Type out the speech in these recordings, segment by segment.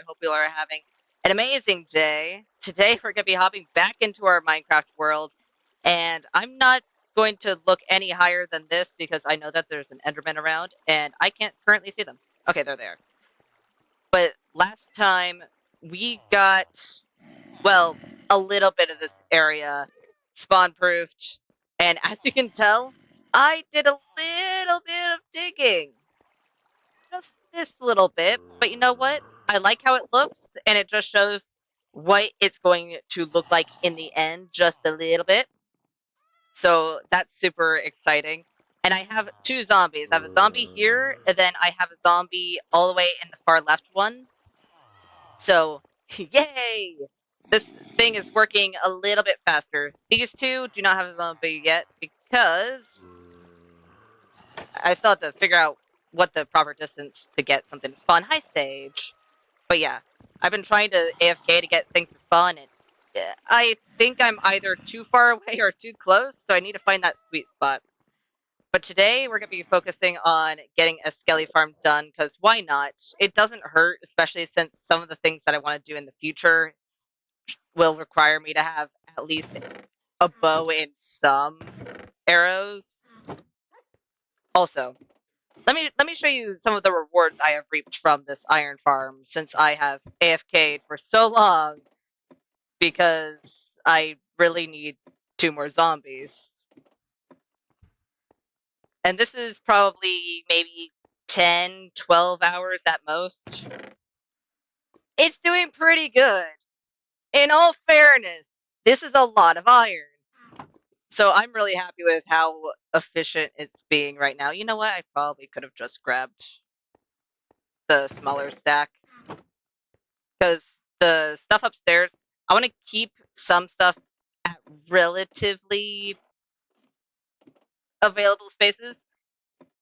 I hope you are having an amazing day. Today, we're going to be hopping back into our Minecraft world, and I'm not going to look any higher than this because I know that there's an Enderman around, and I can't currently see them. Okay, they're there. But last time, we got, well, a little bit of this area spawn-proofed, and as you can tell, I did a little bit of digging. Just this little bit, but you know what? I like how it looks, and it just shows what it's going to look like in the end, just a little bit. So that's super exciting. And I have two zombies. I have a zombie here, and then I have a zombie all the way in the far left one. So, yay! This thing is working a little bit faster. These two do not have a zombie yet because I still have to figure out what the proper distance to get something to spawn. Hi, Sage. But yeah, I've been trying to AFK to get things to spawn, and I think I'm either too far away or too close, so I need to find that sweet spot. But today, we're going to be focusing on getting a skelly farm done, because why not? It doesn't hurt, especially since some of the things that I want to do in the future will require me to have at least a bow and some arrows. Also, let me show you some of the rewards I have reaped from this iron farm since I have AFK'd for so long because I really need 2 more zombies. And this is probably maybe 10, 12 hours at most. It's doing pretty good. In all fairness, this is a lot of iron. So I'm really happy with how efficient it's being right now. You know what? I probably could have just grabbed the smaller stack because the stuff upstairs, I want to keep some stuff at relatively available spaces.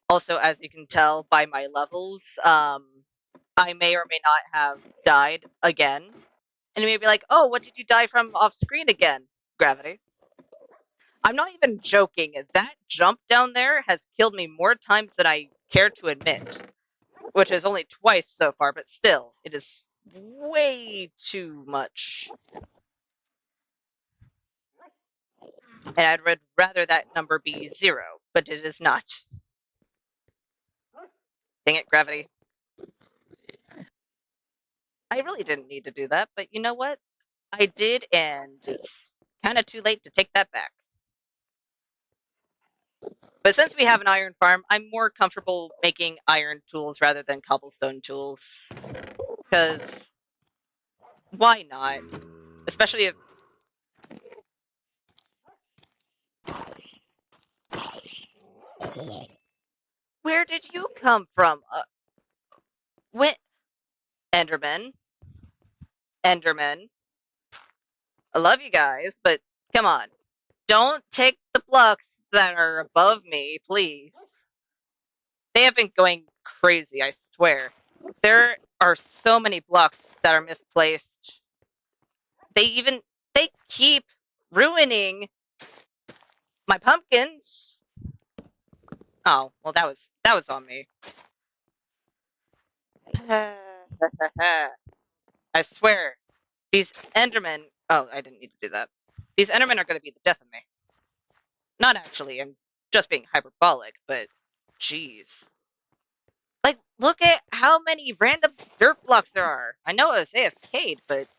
Also, as you can tell by my levels, I may or may not have died again. And you may be like, oh, what did you die from off screen again? Gravity. I'm not even joking. That jump down there has killed me more times than I care to admit, which is only twice so far, but still, it is way too much. And I'd rather that number be 0, but it is not. Dang it, gravity. I really didn't need to do that, but you know what? I did, and it's kind of too late to take that back. But since we have an iron farm, I'm more comfortable making iron tools rather than cobblestone tools. Because why not? Especially if... Where did you come from? When... Enderman. Enderman. I love you guys, but come on. Don't take the blocks that are above me, please. They have been going crazy, I swear. There are so many blocks that are misplaced. They keep ruining my pumpkins. Oh, well that was on me. I swear, these Endermen... Oh, I didn't need to do that. These Endermen are going to be the death of me. Not actually, I'm just being hyperbolic, but jeez. Like, look at how many random dirt blocks there are. I know it was AFK'd, but...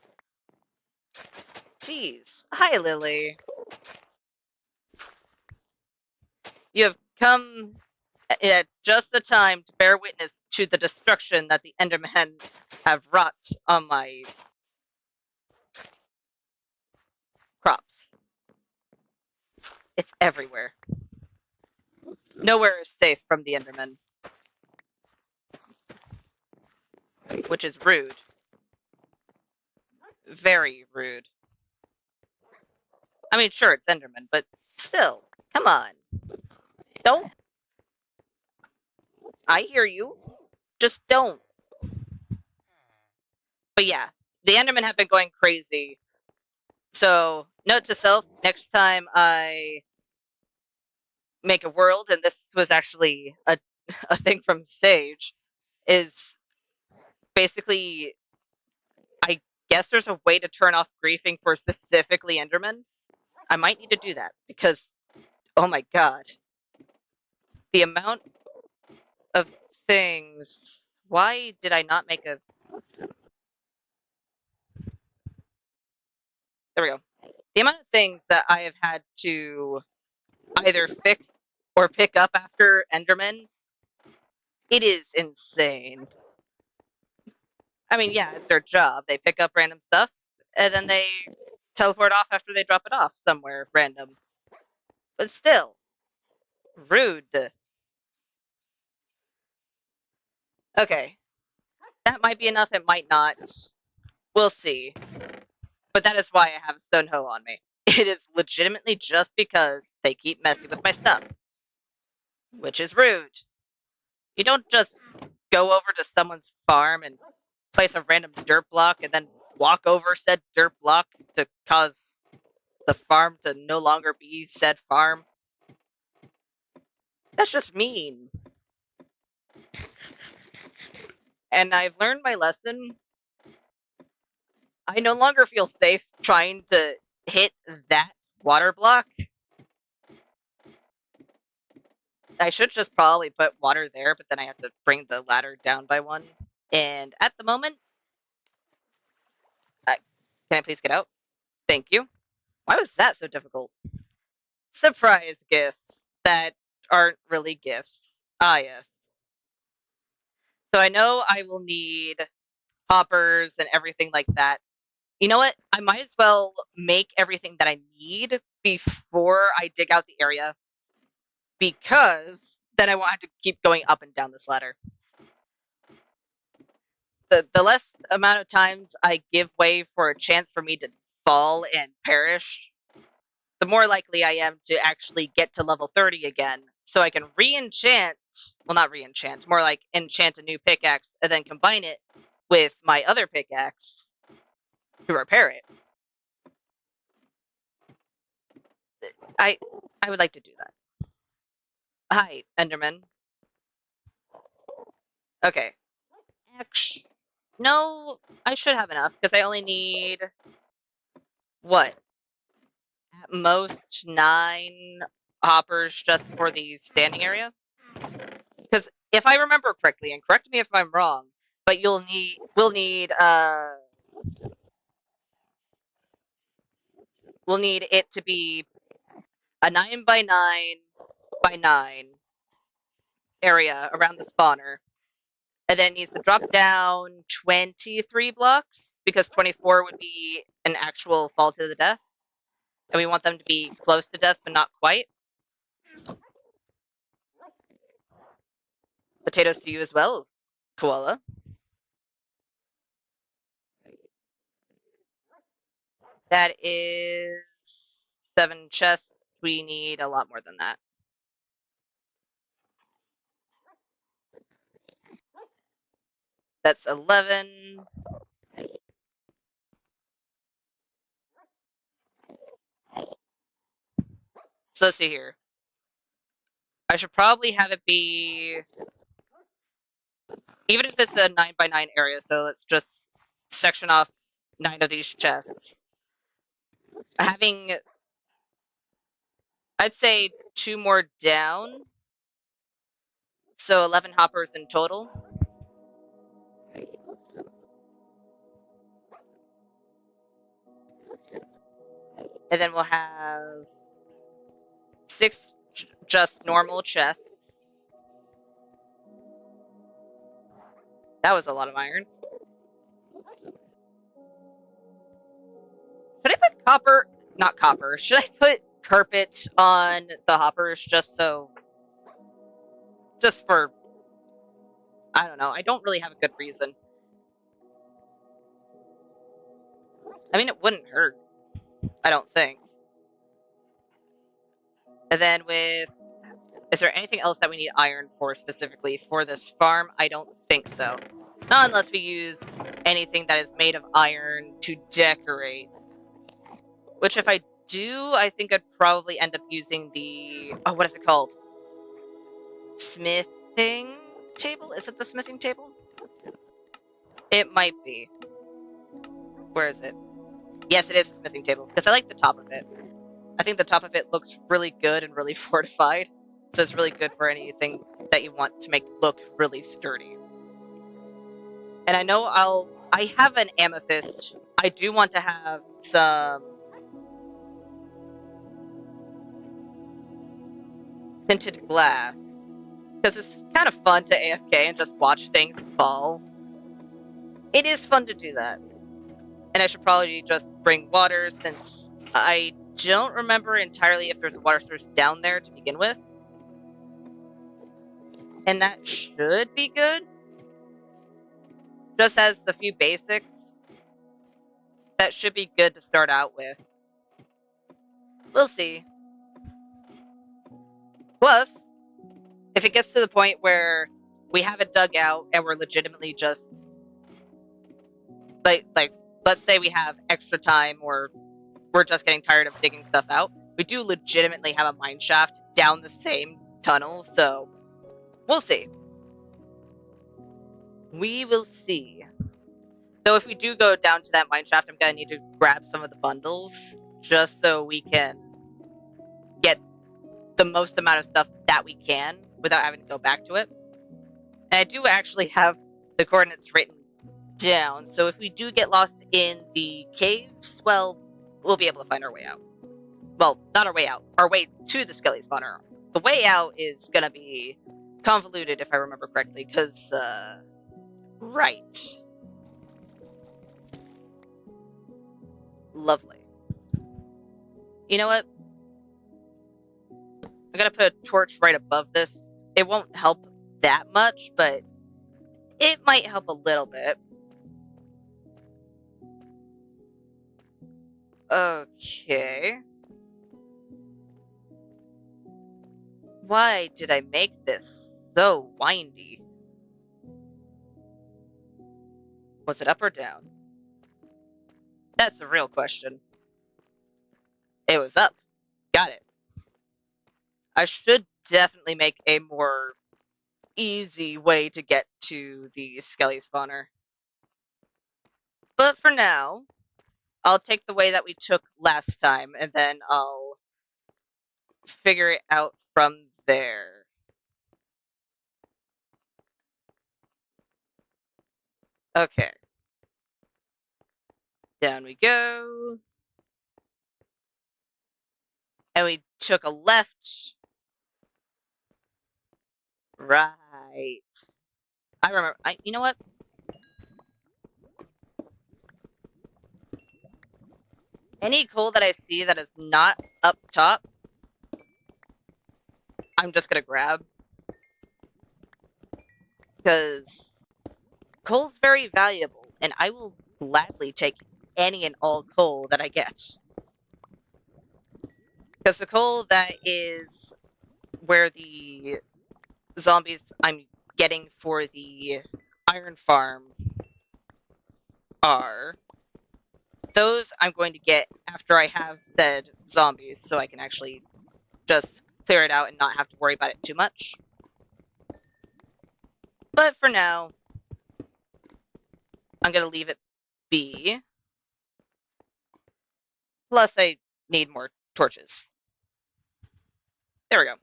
Jeez. Hi, Lily. You have come at just the time to bear witness to the destruction that the Endermen have wrought on my crops. It's everywhere. Nowhere is safe from the Endermen. Which is rude. Very rude. I mean, sure, it's Enderman, but still, come on. Don't. I hear you. Just don't. But yeah, the Endermen have been going crazy. So, note to self, next time I make a world, and this was actually a thing from Sage, is basically guess there's a way to turn off griefing for specifically Enderman. I might need to do that because, oh my god, the amount of things. Why did I not make a... There we go. The amount of things that I have had to either fix or pick up after Enderman, it is insane. I mean, yeah, it's their job. They pick up random stuff, and then they teleport off after they drop it off somewhere random. But still, rude. Okay, that might be enough, it might not. We'll see. But that is why I have a stone hoe on me. It is legitimately just because they keep messing with my stuff. Which is rude. You don't just go over to someone's farm and place a random dirt block and then walk over said dirt block to cause the farm to no longer be said farm. That's just mean. And I've learned my lesson. I no longer feel safe trying to hit that water block. I should just probably put water there, but then I have to bring the ladder down by one. And at the moment, can I please get out? Thank you. Why was that so difficult? Surprise gifts that aren't really gifts. Ah, yes. So I know I will need hoppers and everything like that. You know what? I might as well make everything that I need before I dig out the area, because then I won't have to keep going up and down this ladder. The less amount of times I give way for a chance for me to fall and perish, the more likely I am to actually get to level 30 again, so I can re-enchant, well, not re-enchant, more like enchant a new pickaxe and then combine it with my other pickaxe to repair it. I would like to do that. Hi, Enderman. Okay. Actually, no, I should have enough, because I only need, what? At most 9 hoppers just for the standing area? Because if I remember correctly, and correct me if I'm wrong, but we'll need it to be a 9 by 9 by 9 area around the spawner. And then it needs to drop down 23 blocks, because 24 would be an actual fall to the death. And we want them to be close to death, but not quite. Potatoes to you as well, koala. That is 7 chests. We need a lot more than that. That's 11. So let's see here. I should probably have it be, even if it's a 9 by 9 area, so let's just section off 9 of these chests. Having, I'd say 2 more down, so 11 hoppers in total. And then we'll have 6 just normal chests. That was a lot of iron. Should I put copper? Not copper. Should I put carpet on the hoppers just for, I don't know. I don't really have a good reason. I mean, it wouldn't hurt. I don't think. And then is there anything else that we need iron for specifically for this farm? I don't think so. Not unless we use anything that is made of iron to decorate. Which if I do, I think I'd probably end up using the, oh, what is it called? Smithing table? Is it the smithing table? It might be. Where is it? Yes, it is a smithing table, because I like the top of it. I think the top of it looks really good and really fortified, so it's really good for anything that you want to make look really sturdy. And I know I have an amethyst. I do want to have some tinted glass, because it's kind of fun to AFK and just watch things fall. It is fun to do that. And I should probably just bring water, since I don't remember entirely if there's a water source down there to begin with. And that should be good. Just has a few basics. That should be good to start out with. We'll see. Plus, if it gets to the point where we have it dug out and we're legitimately just like let's say we have extra time, or we're just getting tired of digging stuff out, we do legitimately have a mine shaft down the same tunnel, so we'll see. We will see. Though if we do go down to that mine shaft, I'm gonna need to grab some of the bundles just so we can get the most amount of stuff that we can without having to go back to it. And I do actually have the coordinates written down, so if we do get lost in the caves, well, we'll be able to find our way out. Well, not our way out, our way to the skelly spawner. The way out is gonna be convoluted, if I remember correctly, because, right. Lovely. You know what? I'm gonna put a torch right above this. It won't help that much, but it might help a little bit. Okay. Why did I make this so windy? Was it up or down? That's the real question. It was up. Got it. I should definitely make a more easy way to get to the skelly spawner. But for now, I'll take the way that we took last time, and then I'll figure it out from there. Okay. Down we go. And we took a left. Right. I remember. You know what? Any coal that I see that is not up top, I'm just gonna grab. Because coal's very valuable, and I will gladly take any and all coal that I get. Because the coal that is where the zombies I'm getting for the iron farm are, those I'm going to get after I have said zombies, so I can actually just clear it out and not have to worry about it too much. But for now, I'm going to leave it be. Plus, I need more torches. There we go.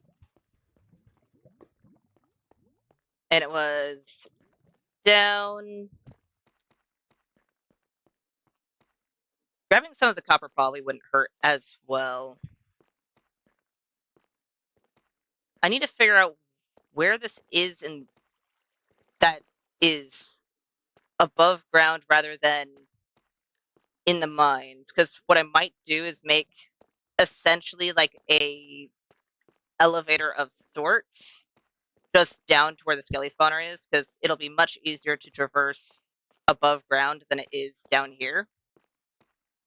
And it was down. Grabbing some of the copper probably wouldn't hurt as well. I need to figure out where this is, and that is above ground rather than in the mines. Because what I might do is make essentially like a elevator of sorts just down to where the skelly spawner is, because it'll be much easier to traverse above ground than it is down here.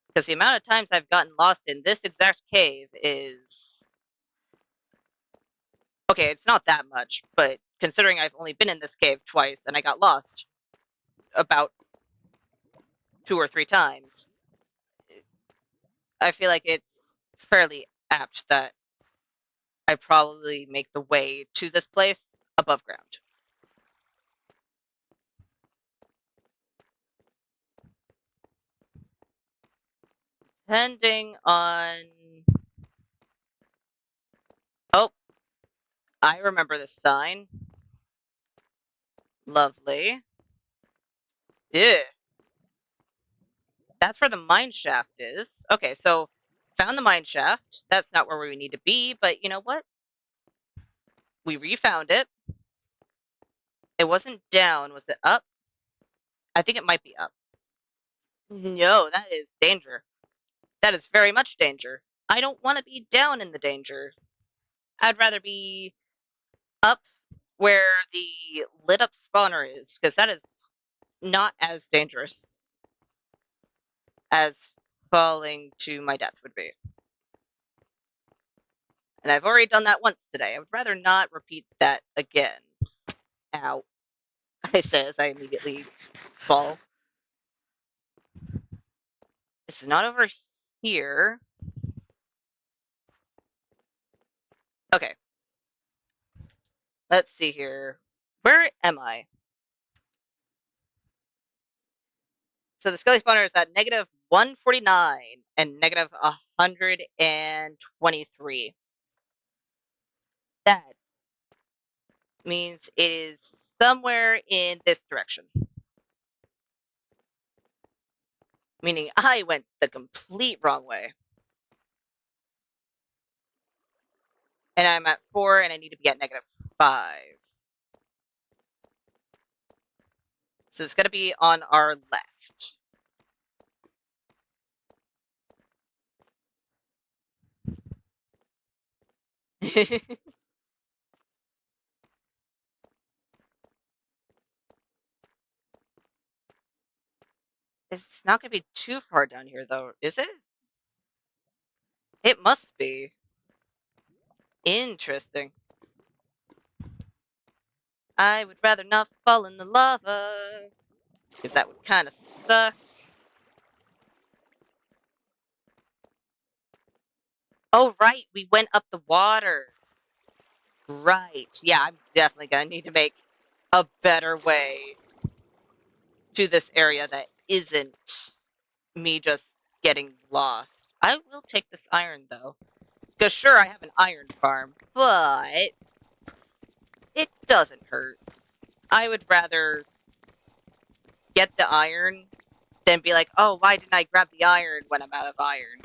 Because the amount of times I've gotten lost in this exact cave is... Okay, it's not that much, but considering I've only been in this cave twice and I got lost about 2 or 3 times, I feel like it's fairly apt that I probably make the way to this place above ground. Depending on... Oh, I remember this sign. Lovely. Yeah, that's where the mine shaft is. Okay, so found the mine shaft. That's not where we need to be, but you know what? We refound it. It wasn't down. Was it up? I think it might be up. No, that is danger. That is very much danger. I don't want to be down in the danger. I'd rather be up where the lit up spawner is, because that is not as dangerous as falling to my death would be. And I've already done that once today. I would rather not repeat that again. Ow. I say as I immediately fall. It's not over here. Okay. Let's see here. Where am I? So the skelly spawner is at negative 149 and negative 123. That means it is somewhere in this direction. Meaning I went the complete wrong way. And I'm at 4 and I need to be at negative 5. So it's going to be on our left. It's not going to be too far down here, though, is it? It must be. Interesting. I would rather not fall in the lava, because that would kind of suck. Oh, right, we went up the water. Right. Yeah, I'm definitely going to need to make a better way to this area that isn't me just getting lost. I will take this iron, though. Because sure, I have an iron farm, but it doesn't hurt. I would rather get the iron than be like, oh, why didn't I grab the iron when I'm out of iron?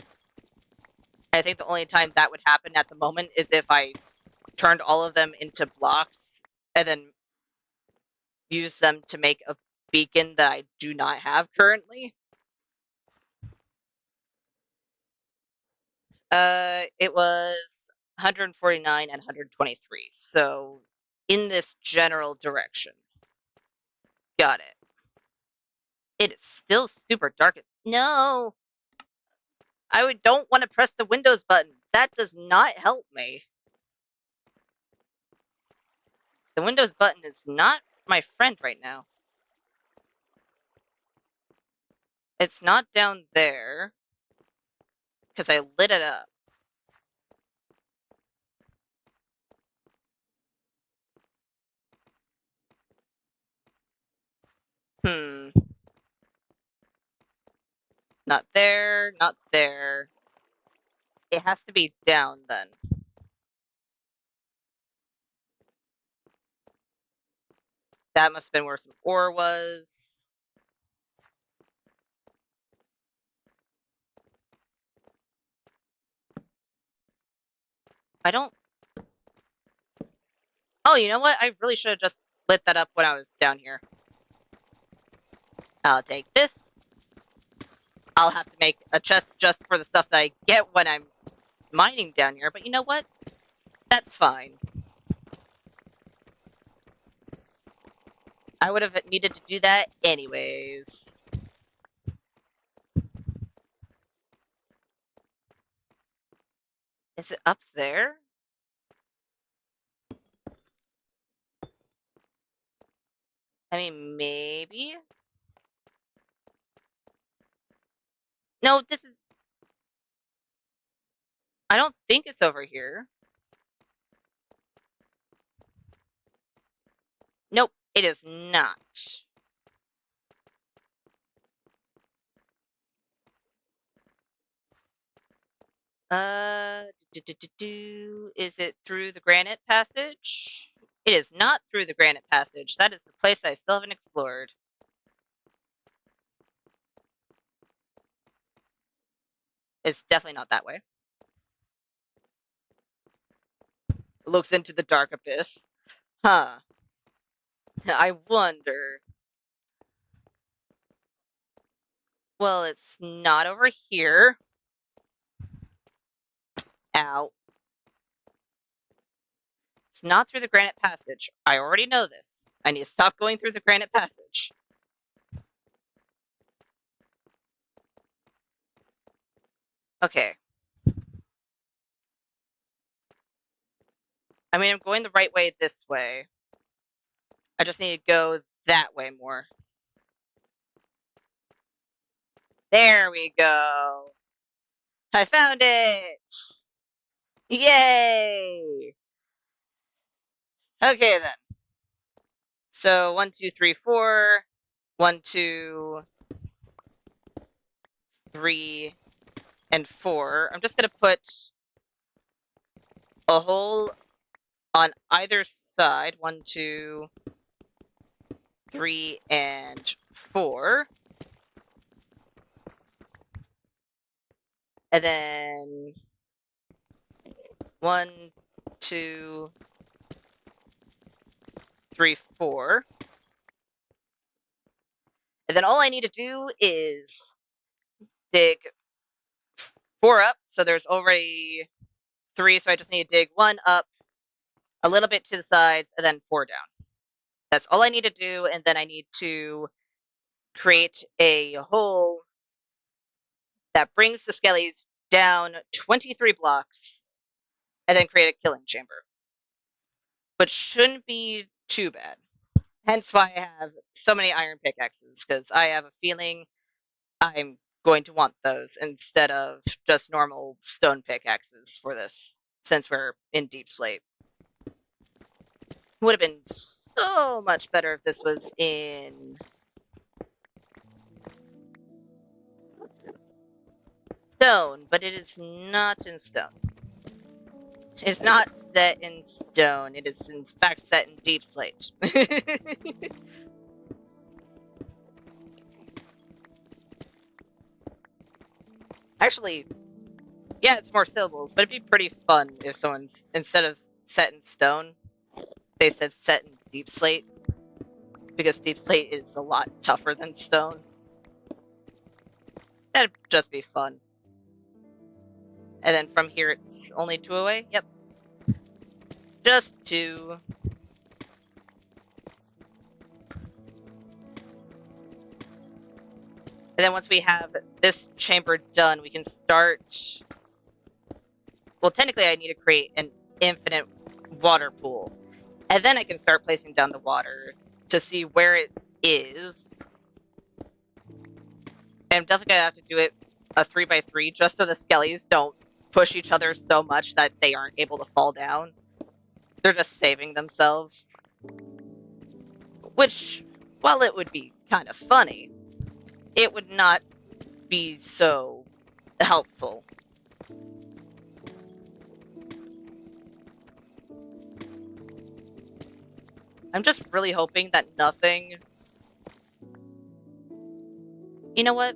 I think the only time that would happen at the moment is if I turned all of them into blocks and then use them to make a beacon that I do not have currently. It was 149 and 123. So in this general direction. Got it. It is still super dark. No! Don't want to press the Windows button. That does not help me. The Windows button is not my friend right now. It's not down there. Because I lit it up. Not there, not there. It has to be down then. That must have been where some ore was. I don't... Oh, you know what? I really should have just lit that up when I was down here. I'll take this. I'll have to make a chest just for the stuff that I get when I'm mining down here, but you know what? That's fine. I would have needed to do that anyways. Is it up there? I mean, maybe? No, this is... I don't think it's over here. Nope, it is not. Is it through the granite passage? It is not through the granite passage. That is the place I still haven't explored. It's definitely not that way. It looks into the dark abyss. Huh. I wonder. Well, it's not over here. Ow. It's not through the granite passage. I already know this. I need to stop going through the granite passage. Okay. I mean, I'm going the right way this way. I just need to go that way more. There we go. I found it! Yay! Okay then. So 1, 2, 3, 4. 1, 2, 3, and 4. I'm just gonna put a hole on either side. 1, 2, 3, and 4. And then 1, 2, 3, 4. And then all I need to do is dig 4 up. So there's already 3. So I just need to dig 1 up, a little bit to the sides, and then 4 down. That's all I need to do. And then I need to create a hole that brings the skellies down 23 blocks, and then create a killing chamber. Which shouldn't be too bad. Hence why I have so many iron pickaxes, because I have a feeling I'm going to want those instead of just normal stone pickaxes for this, since we're in Deep Slate. Would have been so much better if this was in stone, but it is not in stone. It's not set in stone. It is in fact set in Deep Slate. Actually, yeah, it's more syllables, but it'd be pretty fun if someone's, instead of set in stone, they said set in Deep Slate. Because Deep Slate is a lot tougher than stone. That'd just be fun. And then from here, it's only 2 away? Yep. Just 2. And then once we have this chamber done, we can start... Well, technically I need to create an infinite water pool. And then I can start placing down the water to see where it is. And I'm definitely going to have to do it a 3x3 just so the skellies don't push each other so much that they aren't able to fall down. They're just saving themselves. Which, while it would be kind of funny, it would not be so helpful. I'm just really hoping that nothing... You know what?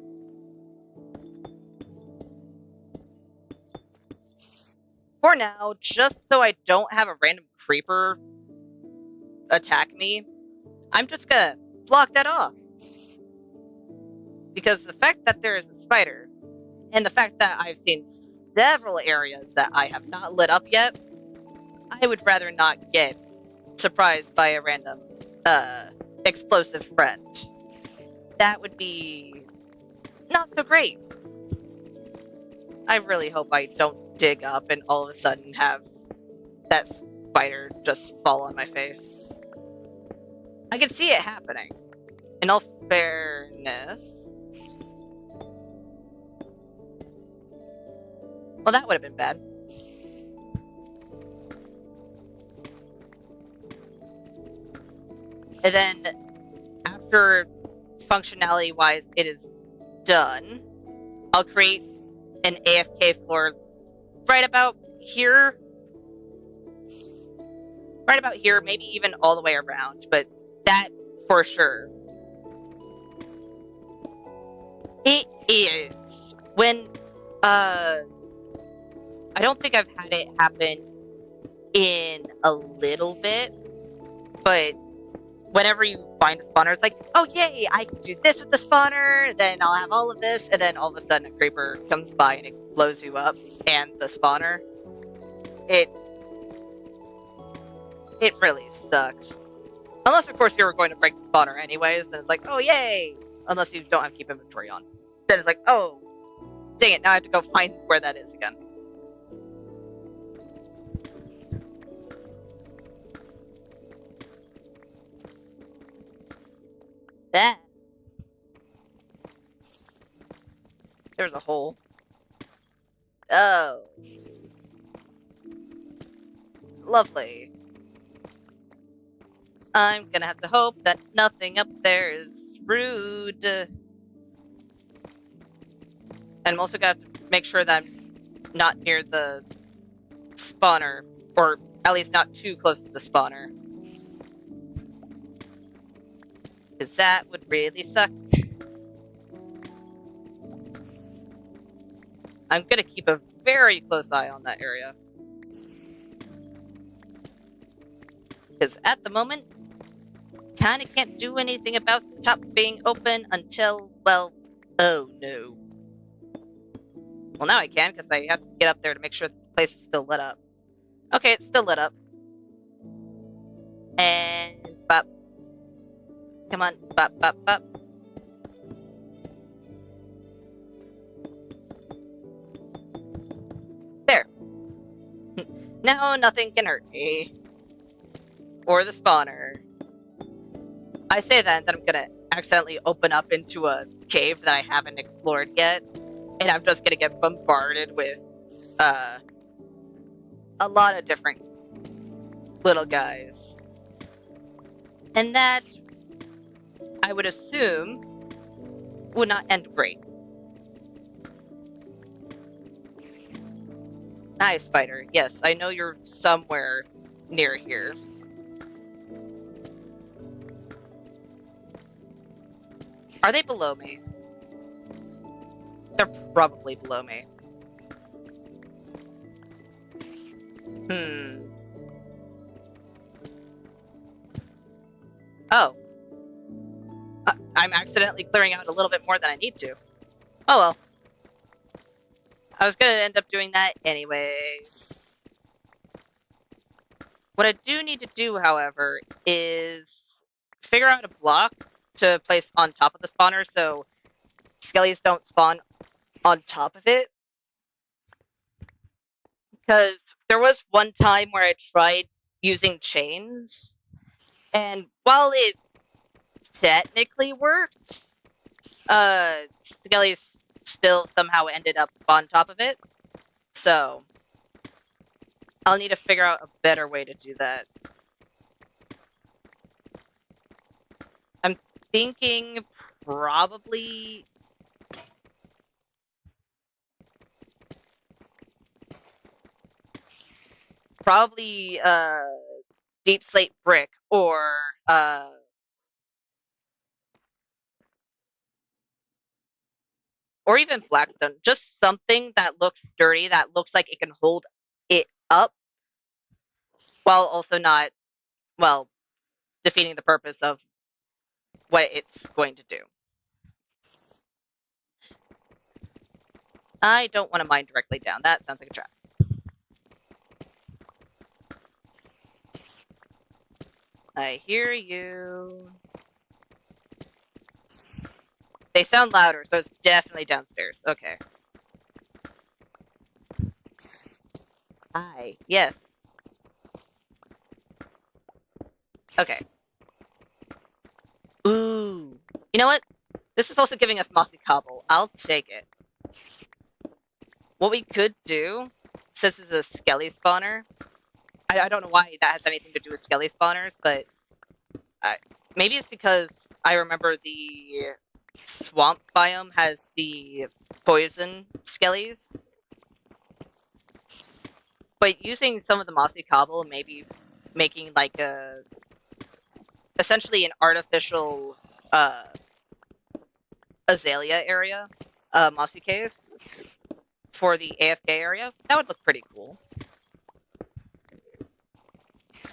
For now, just so I don't have a random creeper attack me, I'm just gonna block that off. Because the fact that there is a spider, and the fact that I've seen several areas that I have not lit up yet, I would rather not get surprised by a random explosive friend. That would be not so great. I really hope I don't dig up and all of a sudden have that spider just fall on my face. I can see it happening. In all fairness... Well, that would have been bad. And then, after functionality-wise it is done, I'll create an AFK floor right about here. Right about here, maybe even all the way around, but that for sure. It is. I don't think I've had it happen in a little bit, but whenever you find a spawner, it's like, oh yay, I can do this with the spawner, then I'll have all of this, and then all of a sudden a creeper comes by and it blows you up, and the spawner. It really sucks. Unless, of course, you were going to break the spawner anyways, and it's like, oh yay! Unless you don't have keep inventory on. Then it's like, oh, dang it, now I have to go find where that is again. That. There's a hole. Oh. Lovely. I'm gonna have to hope that nothing up there is rude. And I'm also gonna have to make sure that I'm not near the spawner, or at least not too close to the spawner. Because that would really suck. I'm gonna keep a very close eye on that area. Because at the moment, kinda can't do anything about the top being open until, well, oh no. Well, now I can, because I have to get up there to make sure that the place is still lit up. Okay, it's still lit up. And bop. Come on, bop, bop, bop. There. Now nothing can hurt me. Or the spawner. I say that, and then I'm gonna accidentally open up into a cave that I haven't explored yet. And I'm just gonna get bombarded with, a lot of different little guys. And that, I would assume, would not end great. Hi, spider. Yes, I know you're somewhere near here. Are they below me? They're probably below me. Oh. I'm accidentally clearing out a little bit more than I need to. Oh well. I was gonna end up doing that anyways. What I do need to do, however, is figure out a block to place on top of the spawner so skellies don't spawn on top of it. Because there was one time where I tried using chains, and while it technically worked, skellies still somehow ended up on top of it. So I'll need to figure out a better way to do that. I'm thinking probably deep slate brick or even blackstone. Just something that looks sturdy, that looks like it can hold it up, while also not, well, defeating the purpose of what it's going to do. I don't want to mine directly down. That sounds like a trap. I hear you. They sound louder, so it's definitely downstairs. Okay. Hi. Yes. Okay. Ooh. You know what? This is also giving us mossy cobble. I'll take it. What we could do, since this is a skelly spawner, I don't know why that has anything to do with skelly spawners, but maybe it's because I remember the swamp biome has the poison skellies. But using some of the mossy cobble, maybe making like essentially an artificial uh, azalea area, mossy cave for the AFK area, that would look pretty cool.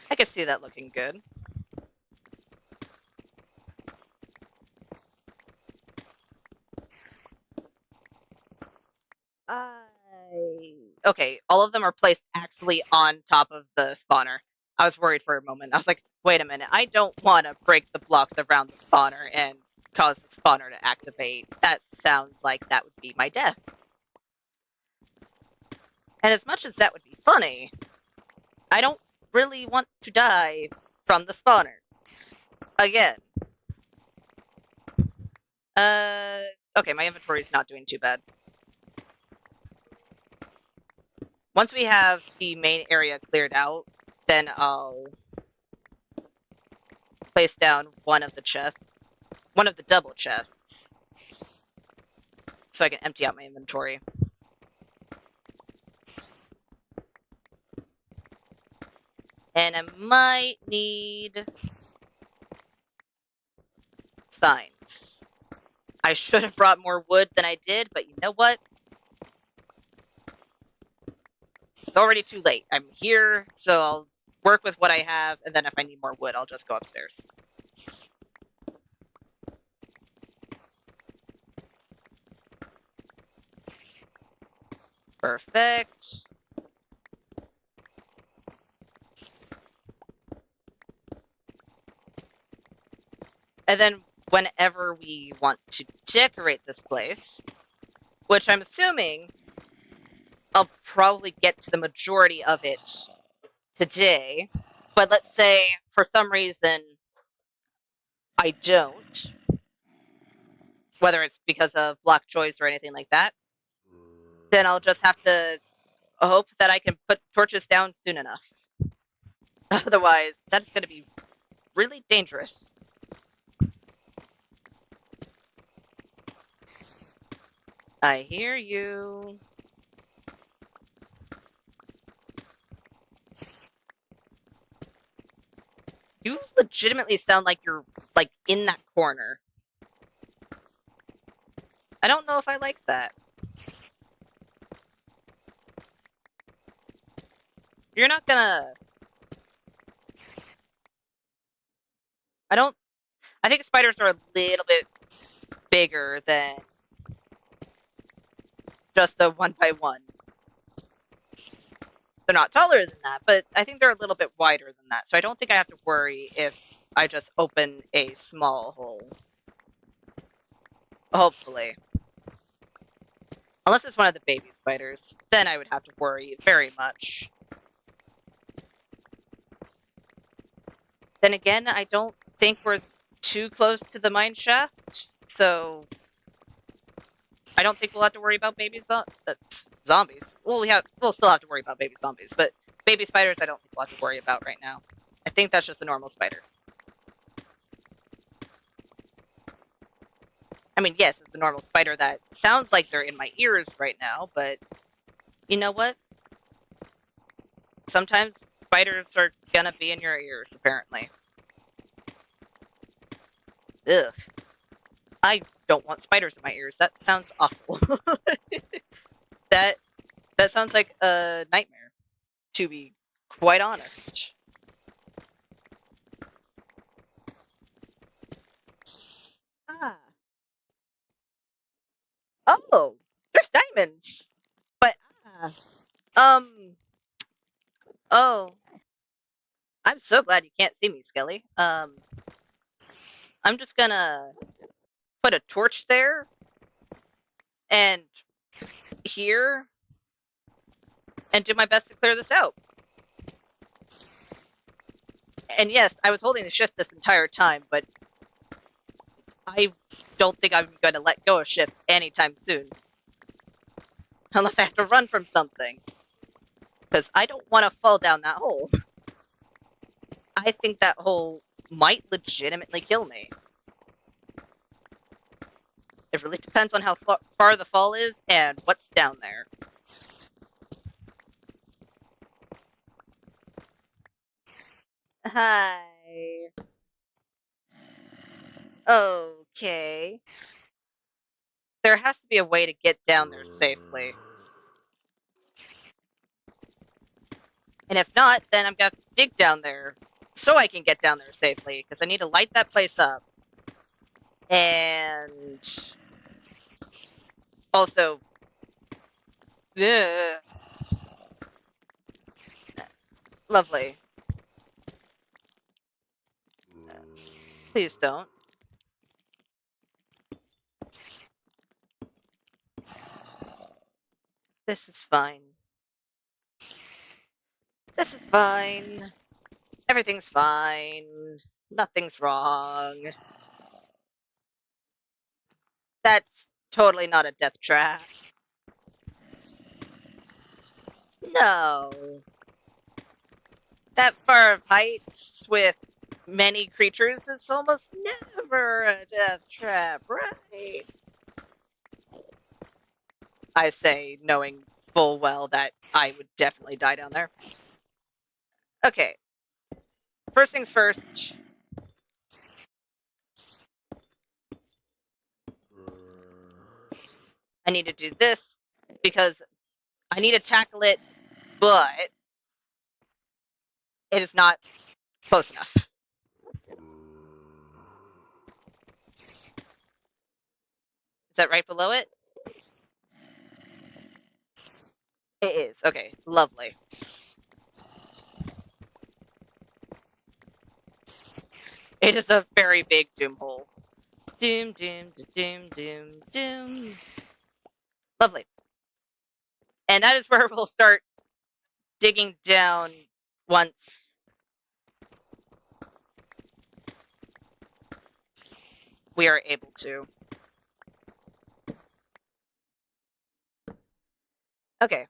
I could see that looking good. Okay, all of them are placed actually on top of the spawner. I was worried for a moment. I was like, wait a minute, I don't want to break the blocks around the spawner and cause the spawner to activate. That sounds like that would be my death. And as much as that would be funny, I don't really want to die from the spawner. Again. Okay, my inventory is not doing too bad. Once we have the main area cleared out, then I'll place down one of the chests, one of the double chests, so I can empty out my inventory. And I might need signs. I should have brought more wood than I did, but you know what? It's already too late. I'm here, so I'll work with what I have, and then if I need more wood, I'll just go upstairs. Perfect. And then whenever we want to decorate this place, which I'm assuming I'll probably get to the majority of it today, but let's say for some reason I don't, whether it's because of block choice or anything like that, then I'll just have to hope that I can put torches down soon enough. Otherwise, that's going to be really dangerous. I hear you. You legitimately sound like you're, like, in that corner. I don't know if I like that. You're not gonna... I think spiders are a little bit bigger than just a 1x1. They're not taller than that, but I think they're a little bit wider than that. So I don't think I have to worry if I just open a small hole. Hopefully. Unless it's one of the baby spiders. Then I would have to worry very much. Then again, I don't think we're too close to the mine shaft. So I don't think we'll have to worry about baby zombies. We'll still have to worry about baby zombies, but baby spiders I don't think we'll have to worry about right now. I think that's just a normal spider. I mean, yes, it's a normal spider that sounds like they're in my ears right now, but you know what? Sometimes spiders are gonna be in your ears, apparently. Ugh. I don't want spiders in my ears. That sounds awful. That sounds like a nightmare, to be quite honest. Ah. Oh, there's diamonds. But oh, I'm so glad you can't see me, Skelly. I'm just gonna put a torch there and here and do my best to clear this out. And yes, I was holding the shift this entire time, but I don't think I'm going to let go of shift anytime soon. Unless I have to run from something. Because I don't want to fall down that hole. I think that hole might legitimately kill me. It really depends on how far the fall is and what's down there. Hi. Okay. There has to be a way to get down there safely. And if not, then I'm gonna have to dig down there so I can get down there safely, because I need to light that place up. And also, ugh, lovely. Please don't. This is fine. This is fine. Everything's fine. Nothing's wrong. That's totally not a death trap. No. That far of heights with many creatures is almost never a death trap, right? I say, knowing full well that I would definitely die down there. Okay. First things first. I need to do this because I need to tackle it, but it is not close enough. Is that right below it? It is. Okay, lovely. It is a very big doom hole. Doom, doom, doom, doom, doom. Lovely. And that is where we'll start digging down once we are able to. Okay.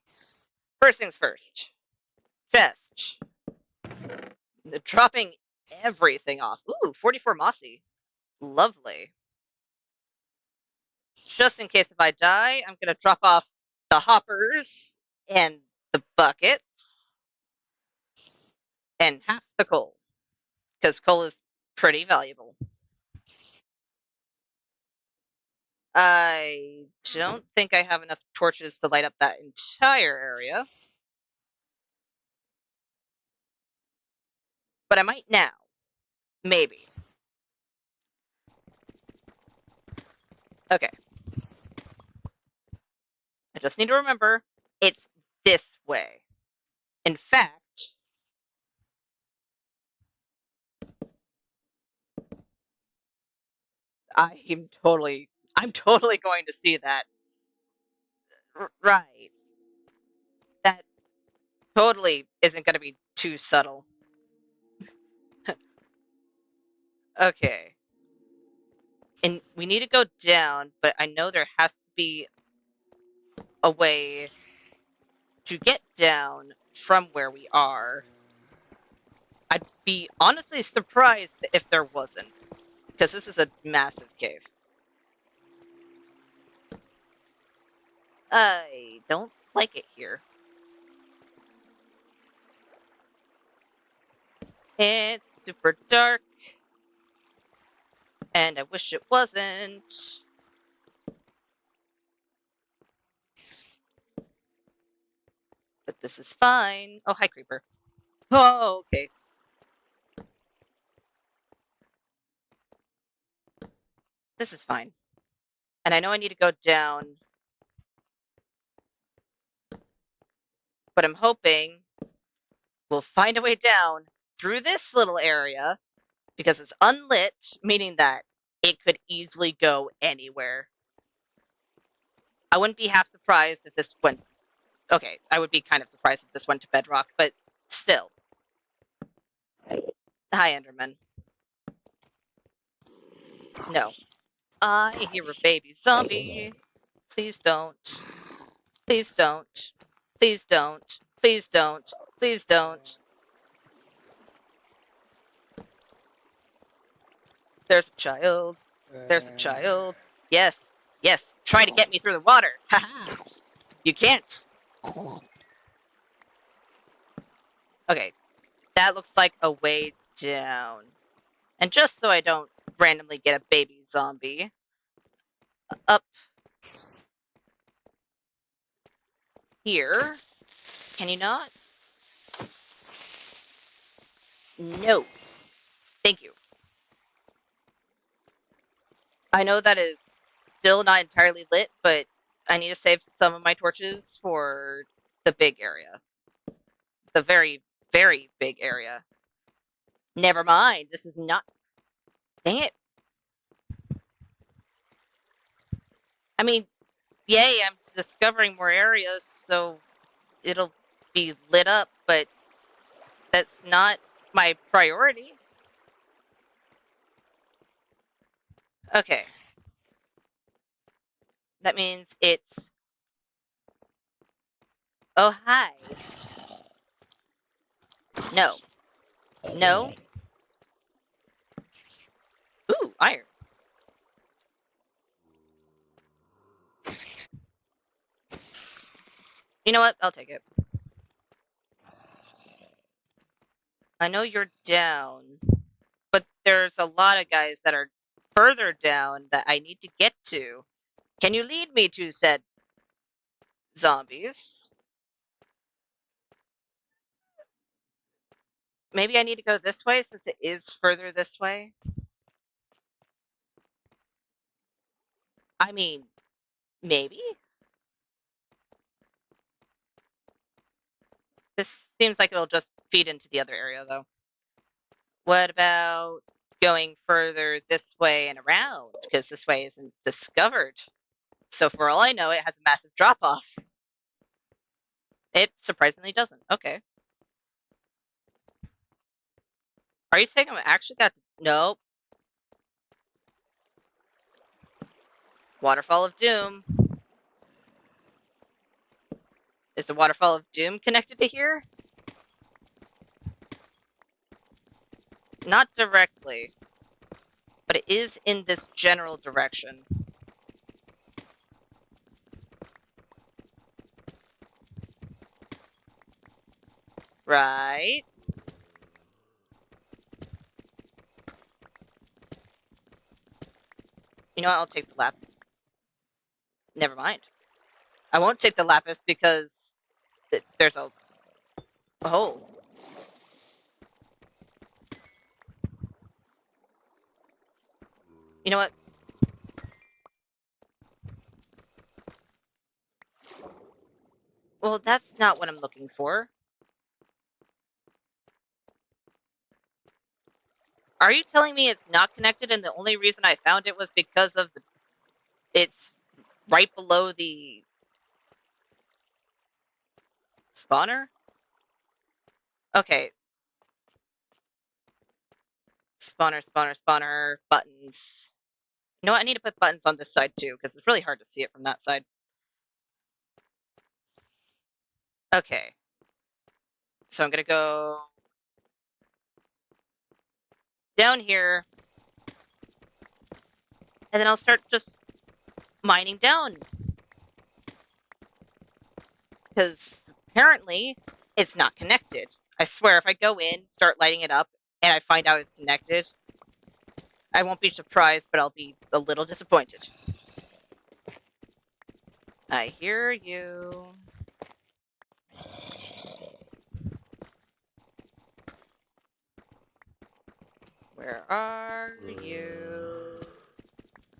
First things first. Chest. Dropping everything off. Ooh, 44 mossy. Lovely. Just in case if I die, I'm going to drop off the hoppers and the buckets and half the coal. Because coal is pretty valuable. I don't think I have enough torches to light up that entire area. But I might now. Maybe. Okay. I just need to remember it's this way. In fact, I'm totally going to see that. Right. That totally isn't going to be too subtle. Okay. And we need to go down, but I know there has to be a way to get down from where we are. I'd be honestly surprised if there wasn't, because this is a massive cave. I don't like it here. It's super dark, and I wish it wasn't. But this is fine. Oh, hi, creeper. Oh, okay. This is fine. And I know I need to go down, but I'm hoping we'll find a way down through this little area because it's unlit, meaning that it could easily go anywhere. I wouldn't be half surprised if this went... Okay, I would be kind of surprised if this went to bedrock, but still. Hi, Enderman. No. I hear a baby zombie. Please don't. Please don't. Please don't. Please don't. Please don't. There's a child. There's a child. Yes. Yes. Try to get me through the water. Haha. You can't. Okay. That looks like a way down. And just so I don't randomly get a baby zombie, up here. Can you not? No. Thank you. I know that is still not entirely lit, but I need to save some of my torches for the big area. The very, very big area. Never mind. This is not. Dang it. I mean, yay, I'm discovering more areas, so it'll be lit up, but that's not my priority. Okay. That means it's. Oh, hi. No. No. Ooh, iron. You know what? I'll take it. I know you're down, but there's a lot of guys that are further down that I need to get to. Can you lead me to said zombies? Maybe I need to go this way since it is further this way. I mean, maybe? This seems like it'll just feed into the other area, though. What about going further this way and around? Because this way isn't discovered. So for all I know, it has a massive drop-off. It surprisingly doesn't. Okay. Are you saying I'm actually got to... Nope. Waterfall of Doom. Is the Waterfall of Doom connected to here? Not directly. But it is in this general direction. Right. You know what? I'll take the lapis. Never mind. I won't take the lapis because there's a hole. You know what? Well, that's not what I'm looking for. Are you telling me it's not connected and the only reason I found it was because of the... It's right below the spawner? Okay. Spawner, spawner, spawner, buttons. You know what? I need to put buttons on this side too, because it's really hard to see it from that side. Okay. So I'm gonna go down here, and then I'll start just mining down. Because apparently it's not connected. I swear, if I go in, start lighting it up, and I find out it's connected, I won't be surprised, but I'll be a little disappointed. I hear you. Where are you?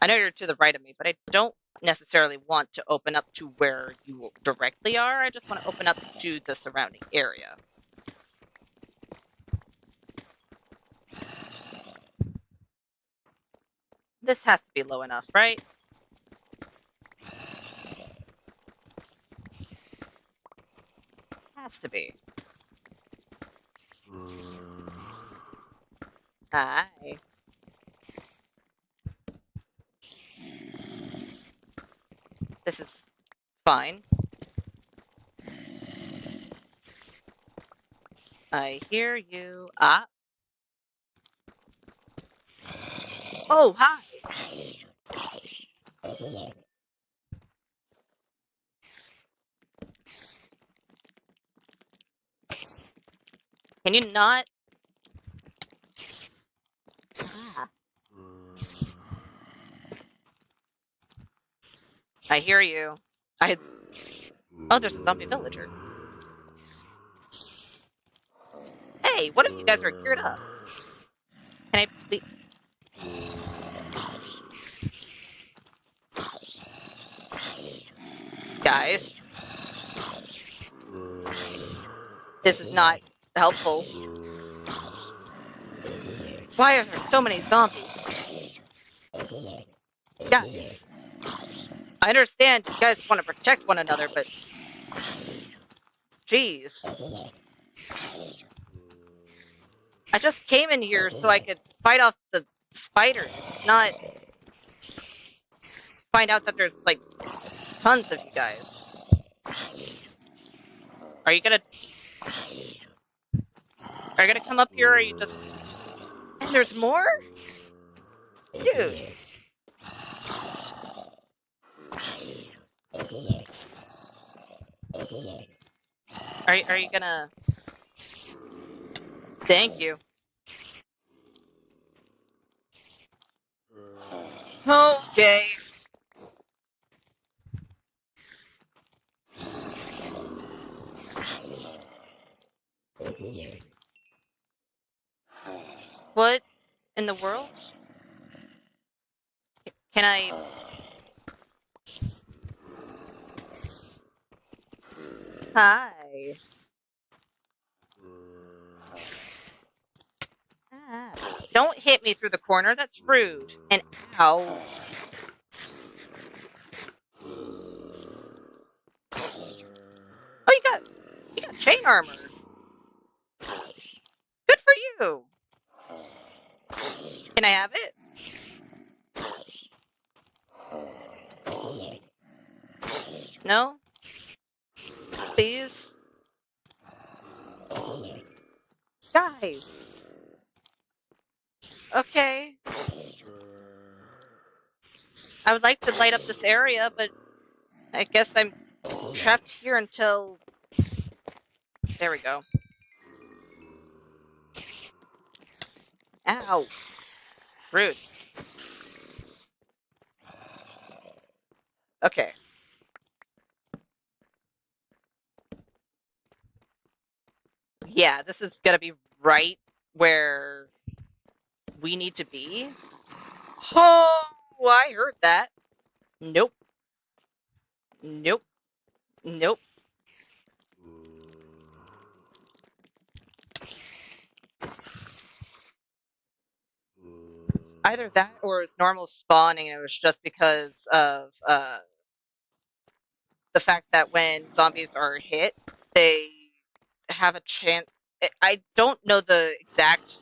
I know you're to the right of me, but I don't necessarily want to open up to where you directly are. I just want to open up to the surrounding area. This has to be low enough, right? Has to be. Hi. This is fine. I hear you. Ah. Oh, hi. Can you not? I hear you. I... Oh, there's a zombie villager. Hey, one of you guys are geared up. Can I please... Guys, this is not helpful. Why are there so many zombies? Guys, I understand you guys want to protect one another, but... Jeez. I just came in here so I could fight off the spiders, not find out that there's, like, tons of you guys. Are you gonna come up here, or are you just... And there's more? Dude. Are you gonna... Thank you. Okay. What in the world? Can I... Hi. Don't hit me through the corner, that's rude. And ow. Oh, you got chain armor. Good for you. Can I have it? No? Please? Guys. Okay. I would like to light up this area, but I guess I'm trapped here until... There we go. Ow. Rude. Okay. Yeah, this is gonna be right where we need to be. Oh, I heard that. Nope. Nope. Nope. Either that or it's normal spawning, and it was just because of the fact that when zombies are hit, they have a chance. I don't know the exact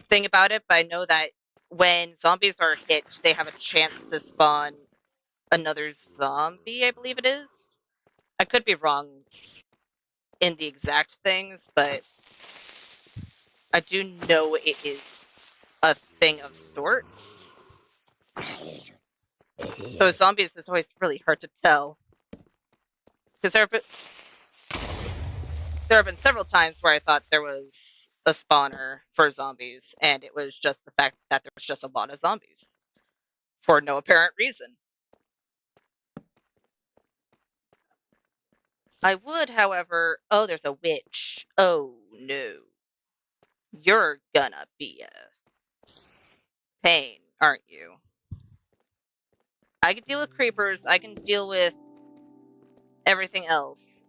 thing about it, but I know that when zombies are hit, they have a chance to spawn another zombie, I believe it is. I could be wrong in the exact things, but I do know it is a thing of sorts. So with zombies, it's always really hard to tell. Because there have been several times where I thought there was a spawner for zombies, and it was just the fact that there was just a lot of zombies. For no apparent reason. I would, however... Oh, there's a witch. Oh, no. You're gonna be a pain, aren't you? I can deal with creepers. I can deal with everything else.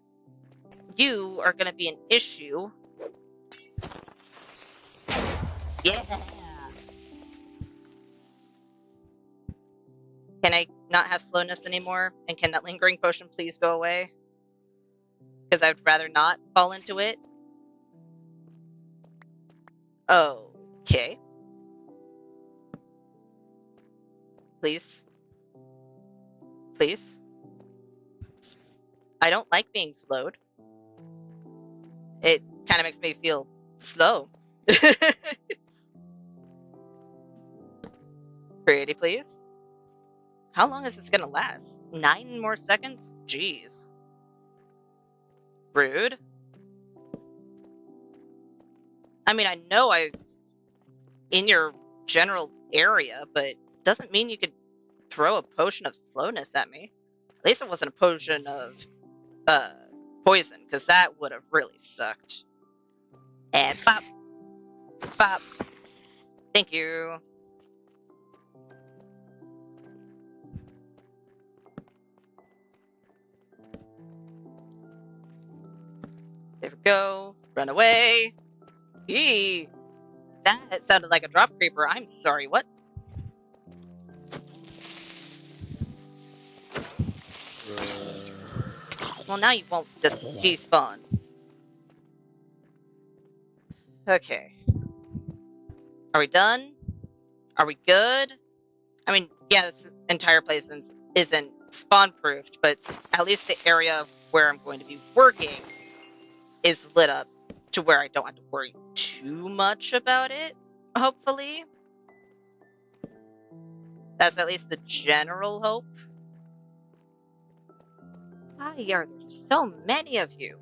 You are gonna be an issue. Yeah. Can I not have slowness anymore? And can that lingering potion please go away? Because I would rather not fall into it. Okay. Please. Please. I don't like being slowed. It kind of makes me feel slow. Pretty please. How long is this gonna last? 9 more seconds? Jeez. Rude. I mean, I know I was in your general area, but doesn't mean you could throw a potion of slowness at me. At least it wasn't a potion of poison, because that would have really sucked. And bop, bop. Thank you. There we go. Run away. Eee. That sounded like a drop creeper. I'm sorry, what? Well, now you won't just despawn. Okay. Are we done? Are we good? I mean, yeah, this entire place isn't spawn-proofed, but at least the area where I'm going to be working is lit up to where I don't have to worry too much about it, hopefully. That's at least the general hope. Why are there so many of you?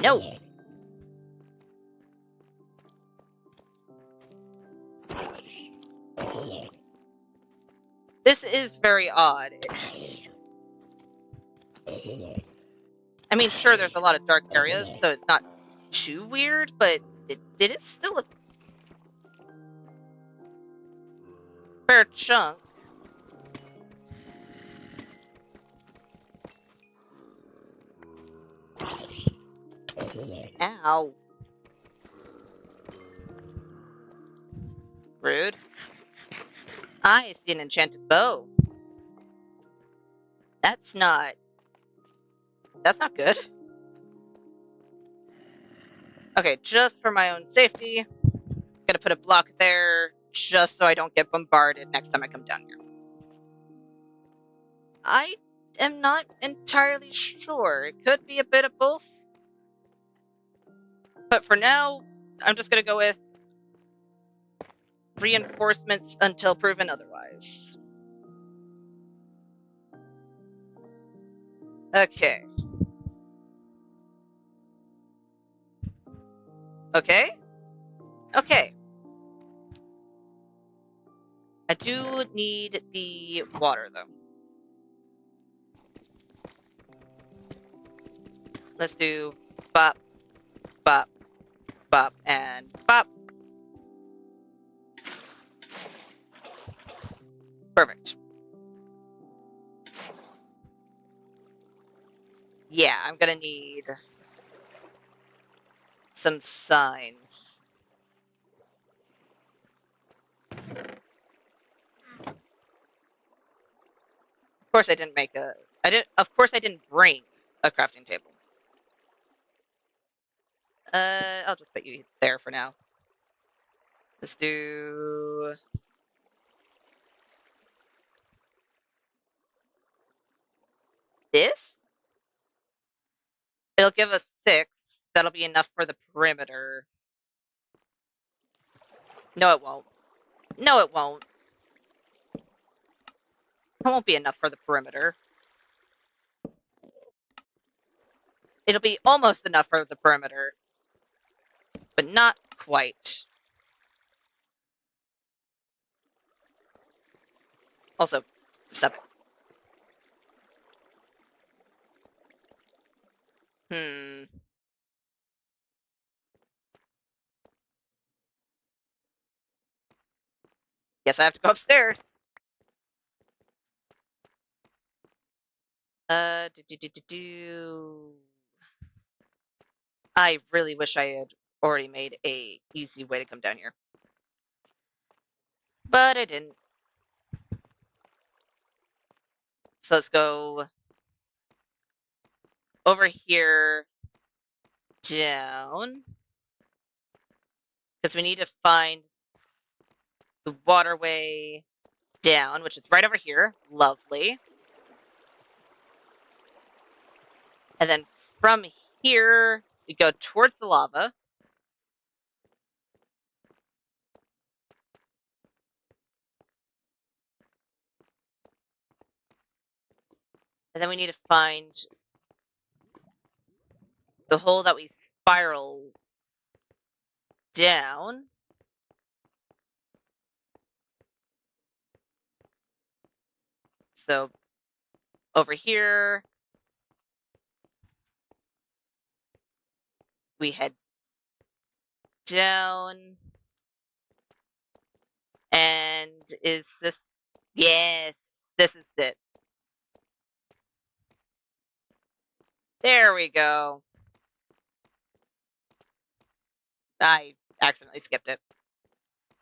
No. This is very odd. I mean, sure, there's a lot of dark areas, so it's not too weird, but it is still a fair chunk. Ow. Rude. I see an enchanted bow. That's not good. Okay, just for my own safety, gonna put a block there just so I don't get bombarded next time I come down here. I am not entirely sure. It could be a bit of both. But for now, I'm just gonna go with reinforcements until proven otherwise. Okay. Okay? Okay. I do need the water, though. Let's do bop, bop, bop, and bop. Perfect. Yeah, I'm gonna need some signs. Of course I didn't make a... Of course I didn't bring a crafting table. I'll just put you there for now. Let's do... this? It'll give us 6. That'll be enough for the perimeter. No, it won't. No, it won't. It won't be enough for the perimeter. It'll be almost enough for the perimeter, but not quite. Also, stop it. Guess I have to go upstairs. I really wish I had already made a easy way to come down here. But I didn't. So let's go over here, down. Because we need to find the waterway down, which is right over here. Lovely. And then from here, we go towards the lava. And then we need to find the hole that we spiral down. So over here, we head down. And is this? Yes, this is it. There we go. I accidentally skipped it.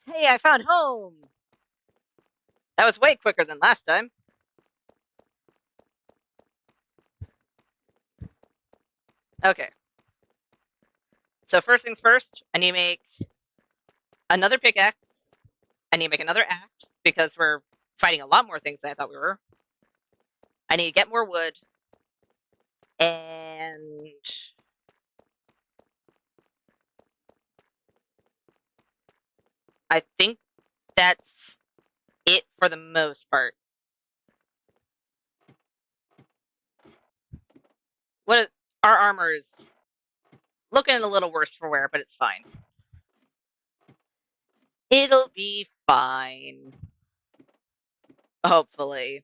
Hey, I found home! That was way quicker than last time. Okay. So first things first, I need to make another pickaxe. I need to make another axe because we're fighting a lot more things than I thought we were. I need to get more wood. And I think that's it for the most part. What our armor is looking a little worse for wear, but it's fine. It'll be fine. Hopefully.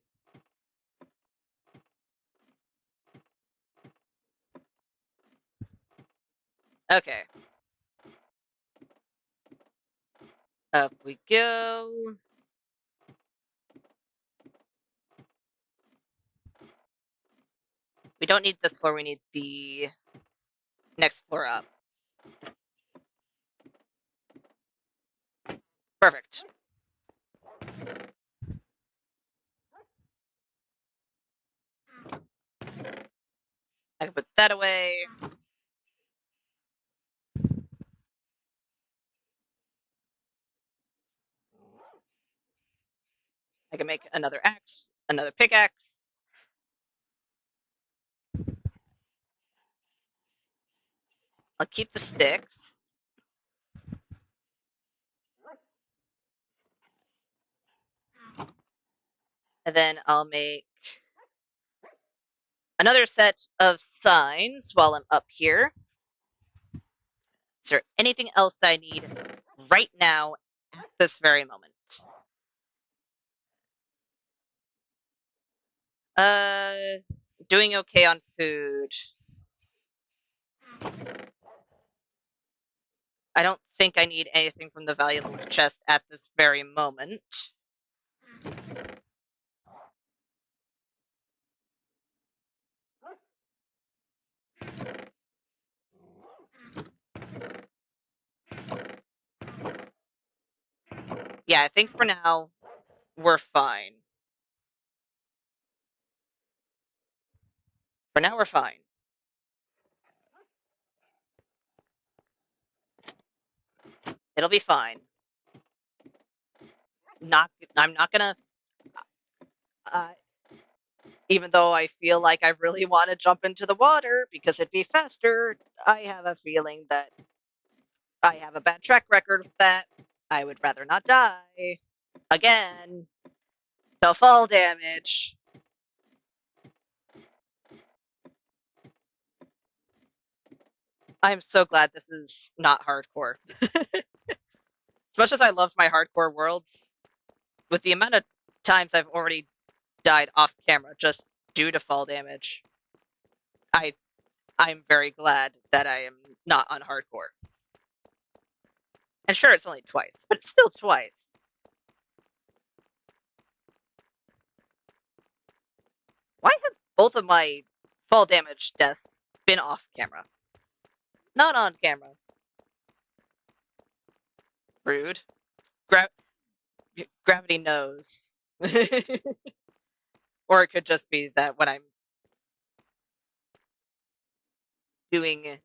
Okay. Up we go. We don't need this floor, we need the next floor up. Perfect. I can put that away. I can make another axe, another pickaxe. I'll keep the sticks. And then I'll make another set of signs while I'm up here. Is there anything else I need right now at this very moment? Doing okay on food. I don't think I need anything from the valuables chest at this very moment. Yeah, I think for now, we're fine. For now, we're fine. It'll be fine. I'm not gonna. Uh, Even though I feel like I really want to jump into the water because it'd be faster, I have a feeling that I have a bad track record with that. I would rather not die again to fall damage. I'm so glad this is not hardcore. As much as I love my hardcore worlds, with the amount of times I've already died off camera just due to fall damage, I I'm very glad that I am not on hardcore. And sure, it's only twice, but still twice. Why have both of my fall damage deaths been off camera? Not on camera. Rude. Gra Gravity knows. Or it could just be that when I'm doing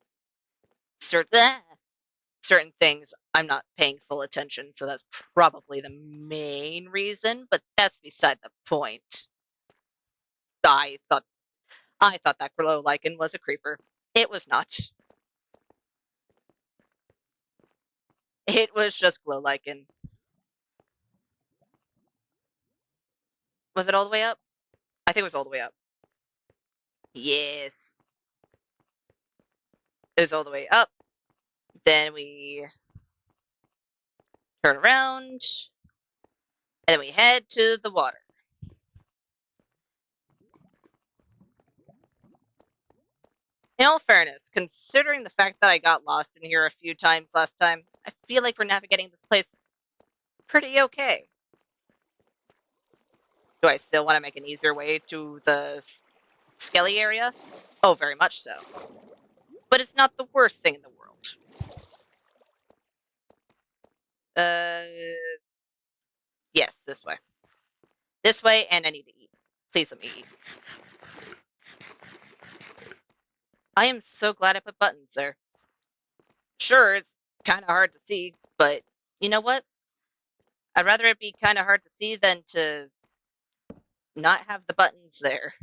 certain things, I'm not paying full attention, so that's probably the main reason, but that's beside the point. I thought that glow lichen was a creeper. It was not. It was just glow lichen. Was it all the way up? I think it was all the way up. Yes. It was all the way up. Then we turn around. And then we head to the water. In all fairness, considering the fact that I got lost in here a few times last time, I feel like we're navigating this place pretty okay. Do I still want to make an easier way to the Skelly area? Oh, very much so. But it's not the worst thing in the world. Yes, this way. This way, and I need to eat. Please let me eat. I am so glad I put buttons there. Sure, it's kind of hard to see, but you know what? I'd rather it be kind of hard to see than to not have the buttons there.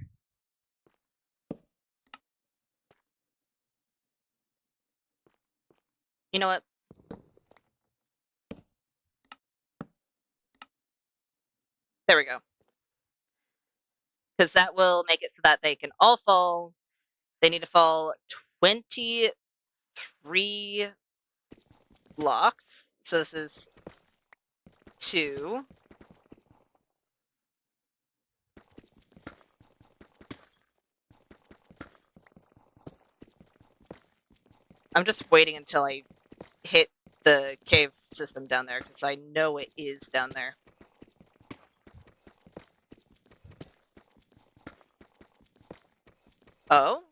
You know what? There we go. Because that will make it so that they can all fall. They need to fall 23 blocks. So this is 2. I'm just waiting until I hit the cave system down there, because I know it is down there. Oh?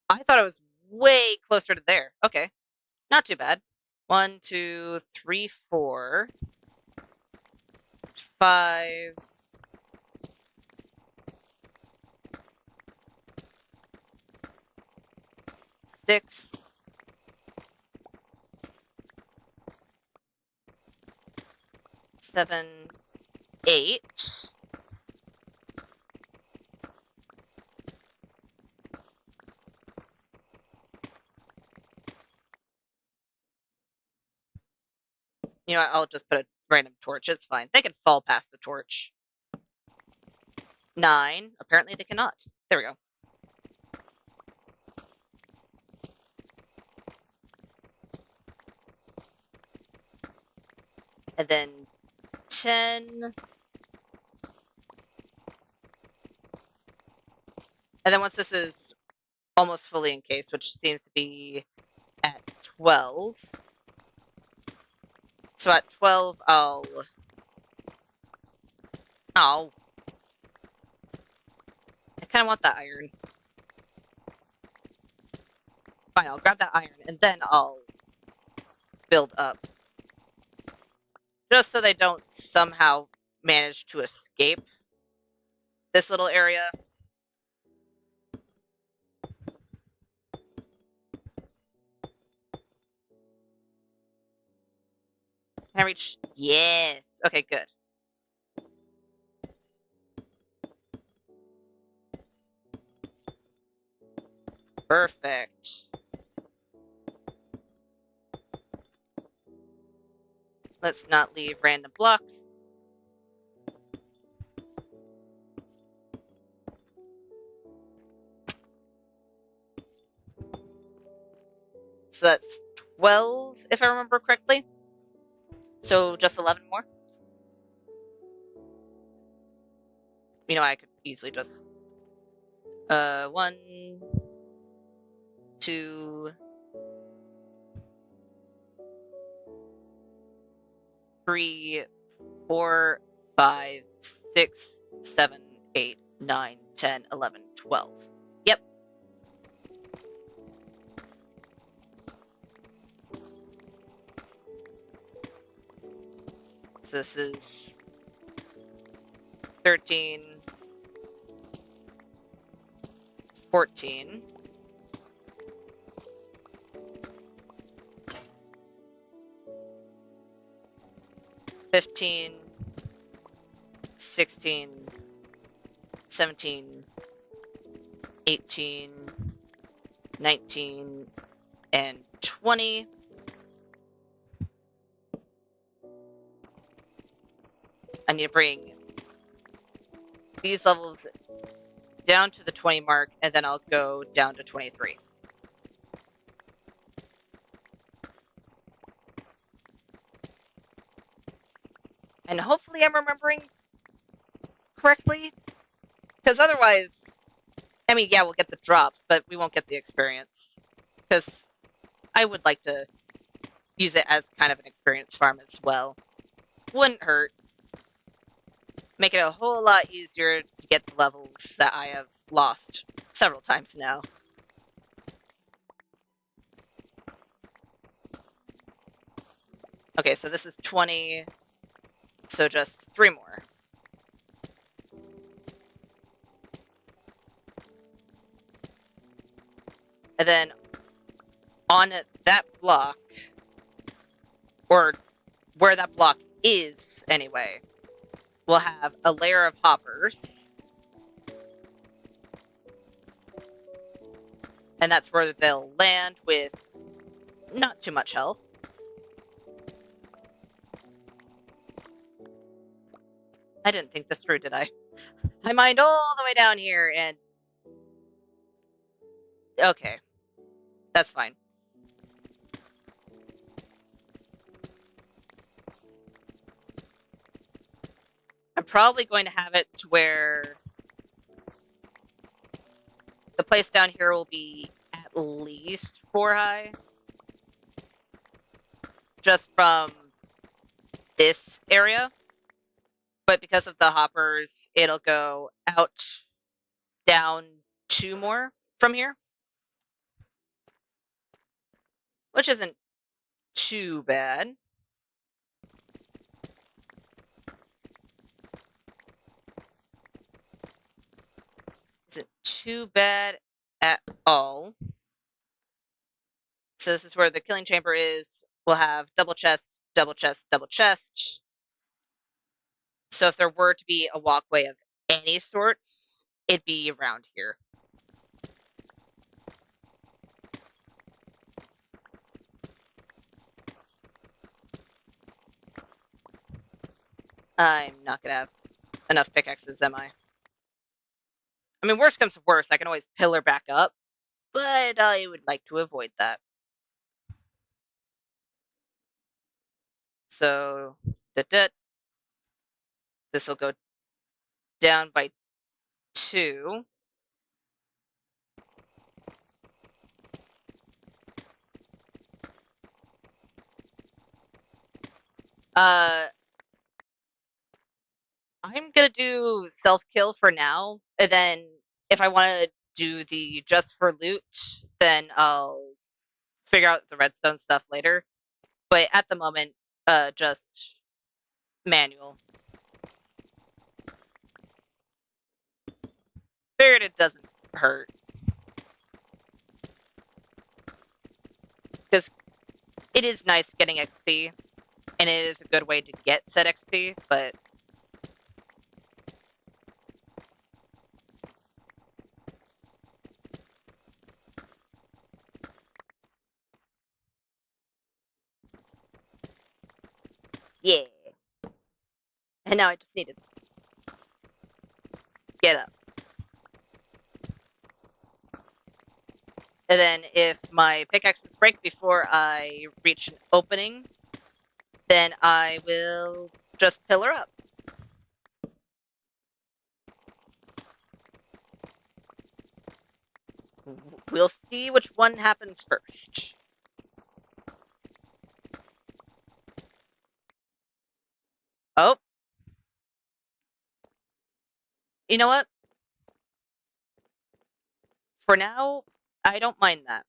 I thought it was way closer to there. Okay. Not too bad. 1, 2, 3, 4, 5, 6, 7, 8. You know what? I'll just put a random torch. It's fine. They can fall past the torch. 9. Apparently they cannot. There we go. And then 10. And then once this is almost fully encased, which seems to be at 12. So at 12, I'll... Oh. I kind of want that iron. Fine, I'll grab that iron, and then I'll build up. Just so they don't somehow manage to escape this little area. Can I reach? Yes. Okay, good. Perfect. Let's not leave random blocks. So that's 12, if I remember correctly. So just 11 more. You know, I could easily just... 1, 2, 3, 4, 5, 6, 7, 8, 9, 10, 11, 12. Yep. So this is 13, 14, 15, 16, 17, 18, 19, and 20. I need to bring these levels down to the 20 mark, and then I'll go down to 23. And hopefully I'm remembering correctly, because otherwise, I mean, yeah, we'll get the drops, but we won't get the experience. Because I would like to use it as kind of an experience farm as well. Wouldn't hurt. Make it a whole lot easier to get the levels that I have lost several times now. Okay, so this is 20, so just 3 more. And then on that block, or where that block is anyway, we'll have a layer of hoppers. And that's where they'll land with not too much health. I didn't think this through, did I? I mined all the way down here and... Okay. That's fine. I'm probably going to have it to where the place down here will be at least 4 high. Just from this area. But because of the hoppers, it'll go out, down 2 more from here. Which isn't too bad. Isn't too bad at all. So this is where the killing chamber is. We'll have double chest, double chest, double chest. So if there were to be a walkway of any sorts, it'd be around here. I'm not gonna have enough pickaxes, am I? I mean, worst comes to worst, I can always pillar back up, but I would like to avoid that. So, this will go down by 2. Uh, I'm gonna do self-kill for now, and then if I want to do the just for loot, then I'll figure out the redstone stuff later. But at the moment, just manual. Figured it doesn't hurt. Because it is nice getting XP, and it is a good way to get said XP, but... Yeah. And now I just need to get up. And then if my pickaxes break before I reach an opening, then I will just pillar up. We'll see which one happens first. Oh. You know what? For now, I don't mind that.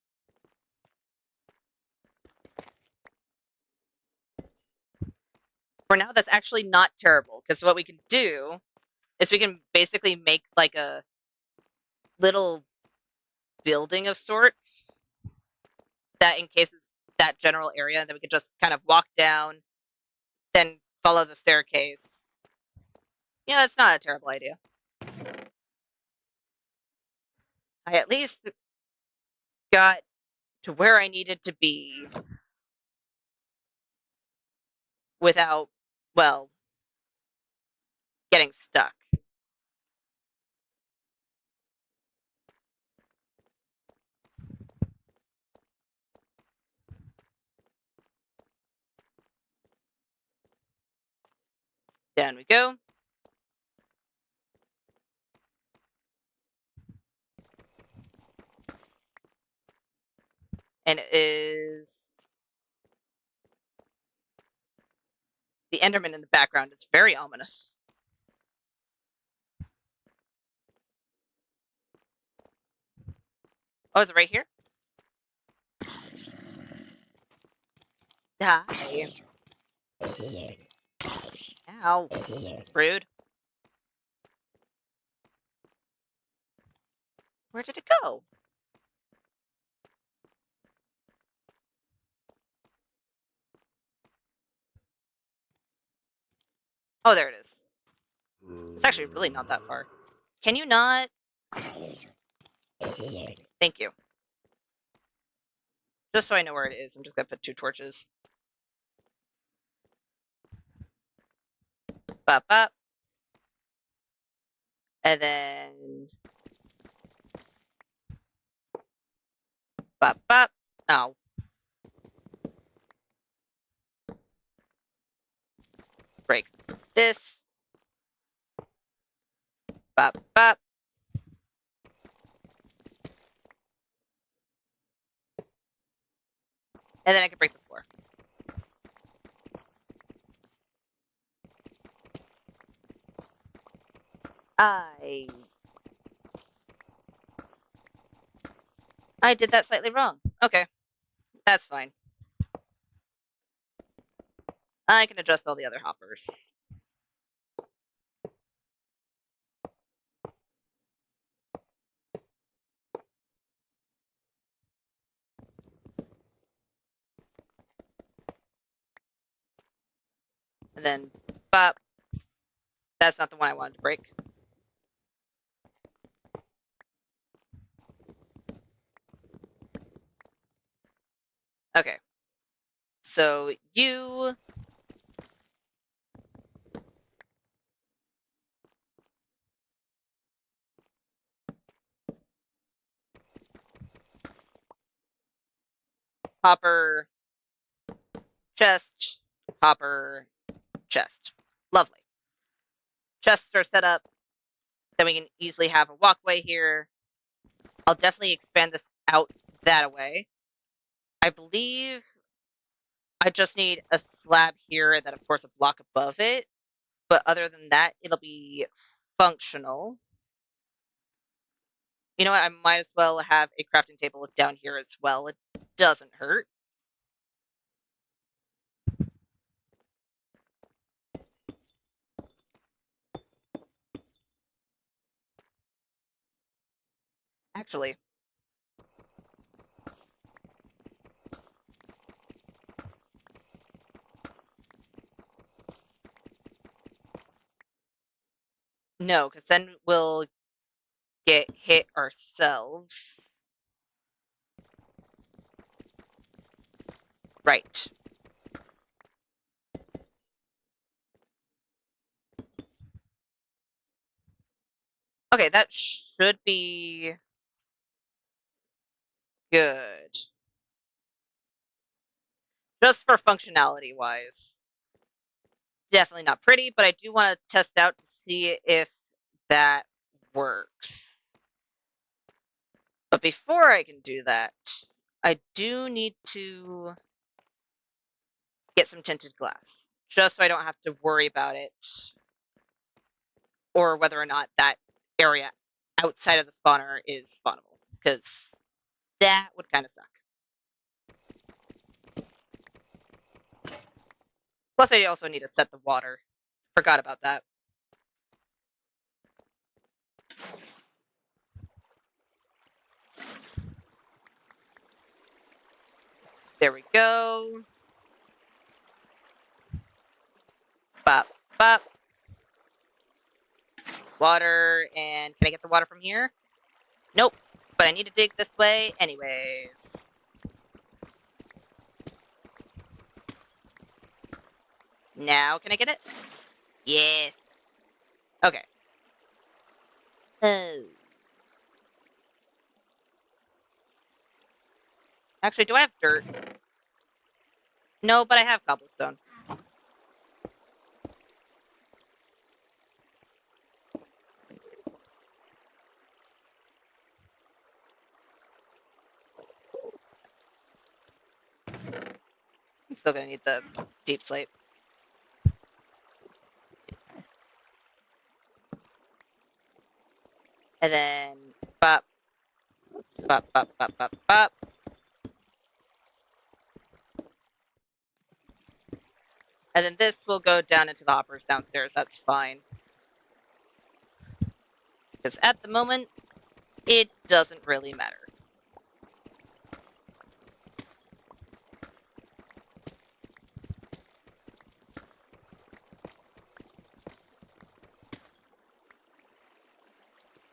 For now, that's actually not terrible, because what we can do is we can basically make like a little building of sorts that encases that general area, and then we can just kind of walk down, then follow the staircase. Yeah, it's not a terrible idea. I at least got to where I needed to be without, well, getting stuck. Down we go. And it is... The Enderman in the background is very ominous. Oh, is it right here? Die. Ow. Rude. Where did it go? Oh, there it is. It's actually really not that far. Can you not? Thank you. Just so I know where it is, I'm just gonna put 2 torches. Bop, bop. And then... Bop, bop. Oh. Break this. Bop, bop. And then I can break the floor. I did that slightly wrong. Okay. That's fine. I can adjust all the other hoppers. And then, bop. That's not the one I wanted to break. Okay. So you... Hopper, chest, hopper, chest. Lovely. Chests are set up. Then we can easily have a walkway here. I'll definitely expand this out that way. I believe I just need a slab here and then, of course, a block above it. But other than that, it'll be functional. You know what? I might as well have a crafting table down here as well. It doesn't hurt. Actually, no, because then we'll get hit ourselves. Right. Okay, that should be good. Just for functionality wise. Definitely not pretty, but I do want to test out to see if that works. But before I can do that, I do need to get some tinted glass, just so I don't have to worry about it, or whether or not that area outside of the spawner is spawnable, because that would kind of suck. Plus, I also need to set the water. Forgot about that. There we go. Bop, bop. Water, and can I get the water from here? Nope, but I need to dig this way anyways. Now, can I get it? Yes. Okay. Oh. Actually, do I have dirt? No, but I have cobblestone. still gonna need the deep slate. And then bop, bop, bop, bop, bop, bop. And then this will go down into the hoppers downstairs. That's fine. Because at the moment, it doesn't really matter.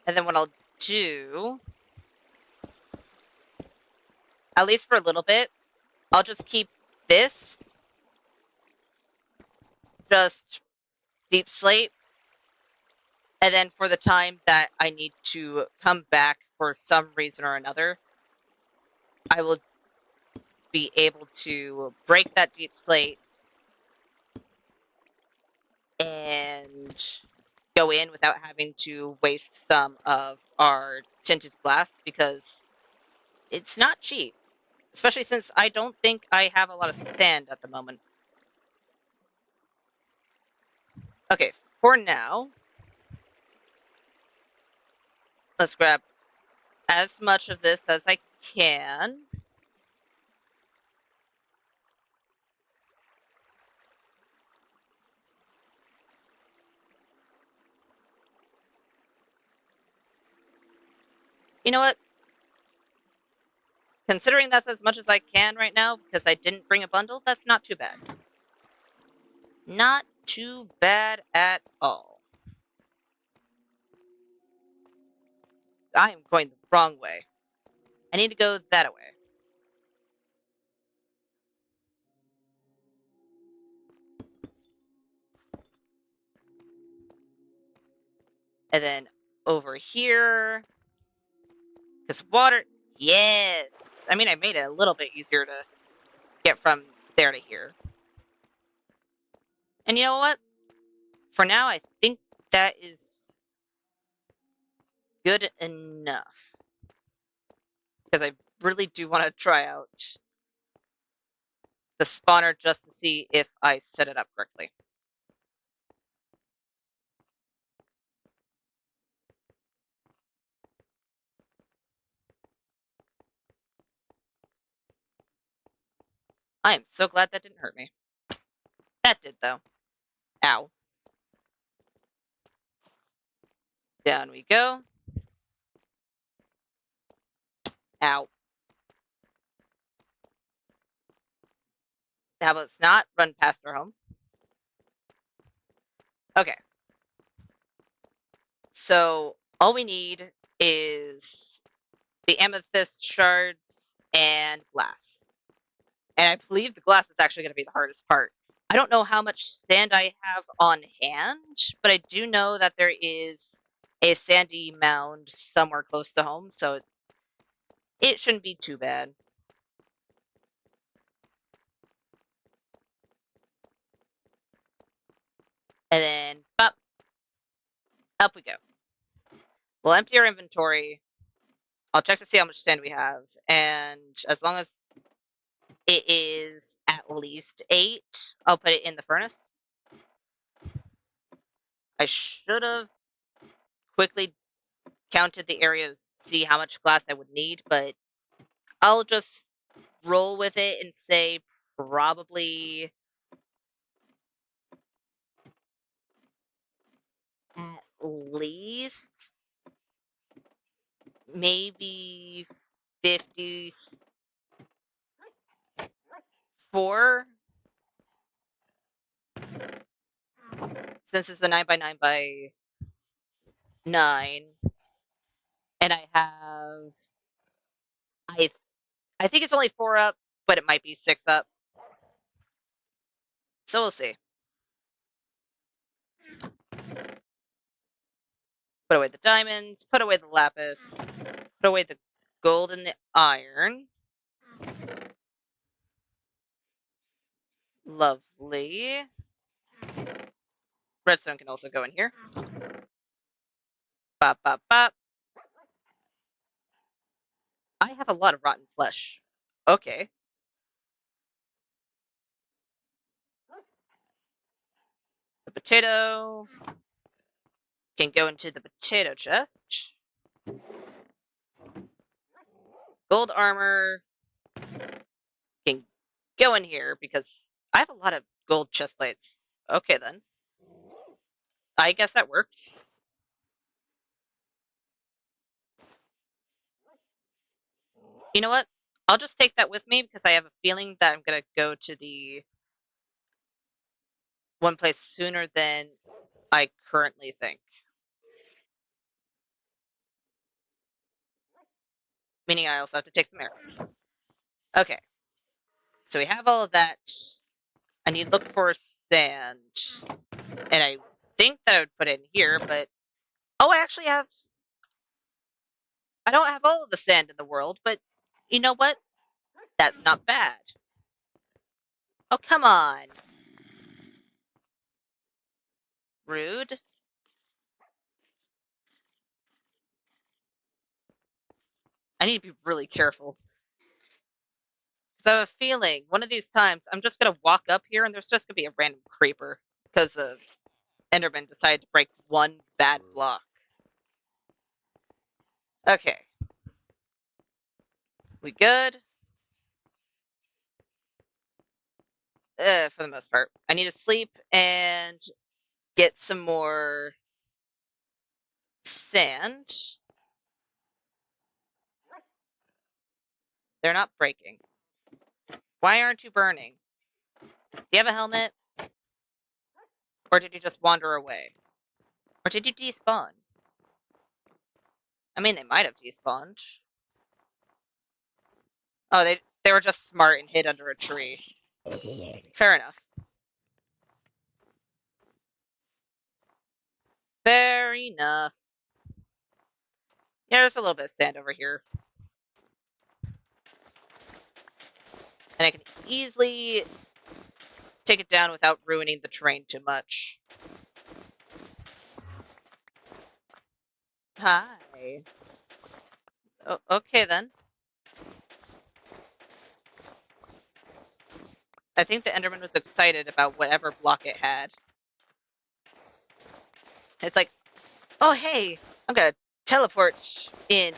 And then what I'll do, at least for a little bit, I'll just keep this just deep slate. And then for the time that I need to come back for some reason or another, I will be able to break that deep slate and go in without having to waste some of our tinted glass because it's not cheap, especially since I don't think I have a lot of sand at the moment. Okay, for now, let's grab as much of this as I can. You know what? Considering that's as much as I can right now because I didn't bring a bundle, that's not too bad. Not too bad at all. I am going the wrong way. I need to go that way. And then over here, because water, yes. I mean, I made it a little bit easier to get from there to here. And you know what? For now, I think that is good enough. Because I really do want to try out the spawner just to see if I set it up correctly. I am so glad that didn't hurt me. That did, though. Ow. Down we go. Ow. How about it's not run past our home? Okay. So all we need is the amethyst shards and glass. And I believe the glass is actually going to be the hardest part. I don't know how much sand I have on hand, but I do know that there is a sandy mound somewhere close to home, so it shouldn't be too bad. And then, pop, up we go. We'll empty our inventory. I'll check to see how much sand we have, and as long as it is at least 8, I'll put it in the furnace. I should have quickly counted the areas to see how much glass I would need, but I'll just roll with it and say probably at least maybe 54, since it's a 9x9x9, and I I think it's only 4 up, but it might be 6 up. So we'll see. Put away the diamonds, put away the lapis, put away the gold and the iron. Lovely. Redstone can also go in here. Bop, bop, bop. I have a lot of rotten flesh. Okay. potato can go into the potato chest. Gold armor can go in here because I have a lot of gold chest plates. Okay, then. I guess that works. You know what? I'll just take that with me because I have a feeling that I'm going to go to the one place sooner than I currently think. Meaning I also have to take some arrows. Okay. So we have all of that. I need to look for sand. And I think that I would put it in here, but... Oh, I don't have all of the sand in the world, but you know what? That's not bad. Oh, come on. Rude. I need to be really careful. Because I have a feeling one of these times I'm just going to walk up here and there's just going to be a random creeper because of Enderman decided to break one bad block. Okay. We good? For the most part. I need to sleep and get some more sand. They're not breaking. Why aren't you burning? Do you have a helmet? Or did you just wander away? Or did you despawn? I mean, they might have despawned. Oh, they were just smart and hid under a tree. Fair enough. Fair enough. Yeah, there's a little bit of sand over here. And I can easily take it down without ruining the terrain too much. Hi. Oh, okay then. I think the Enderman was excited about whatever block it had. It's like, oh hey, I'm gonna teleport in.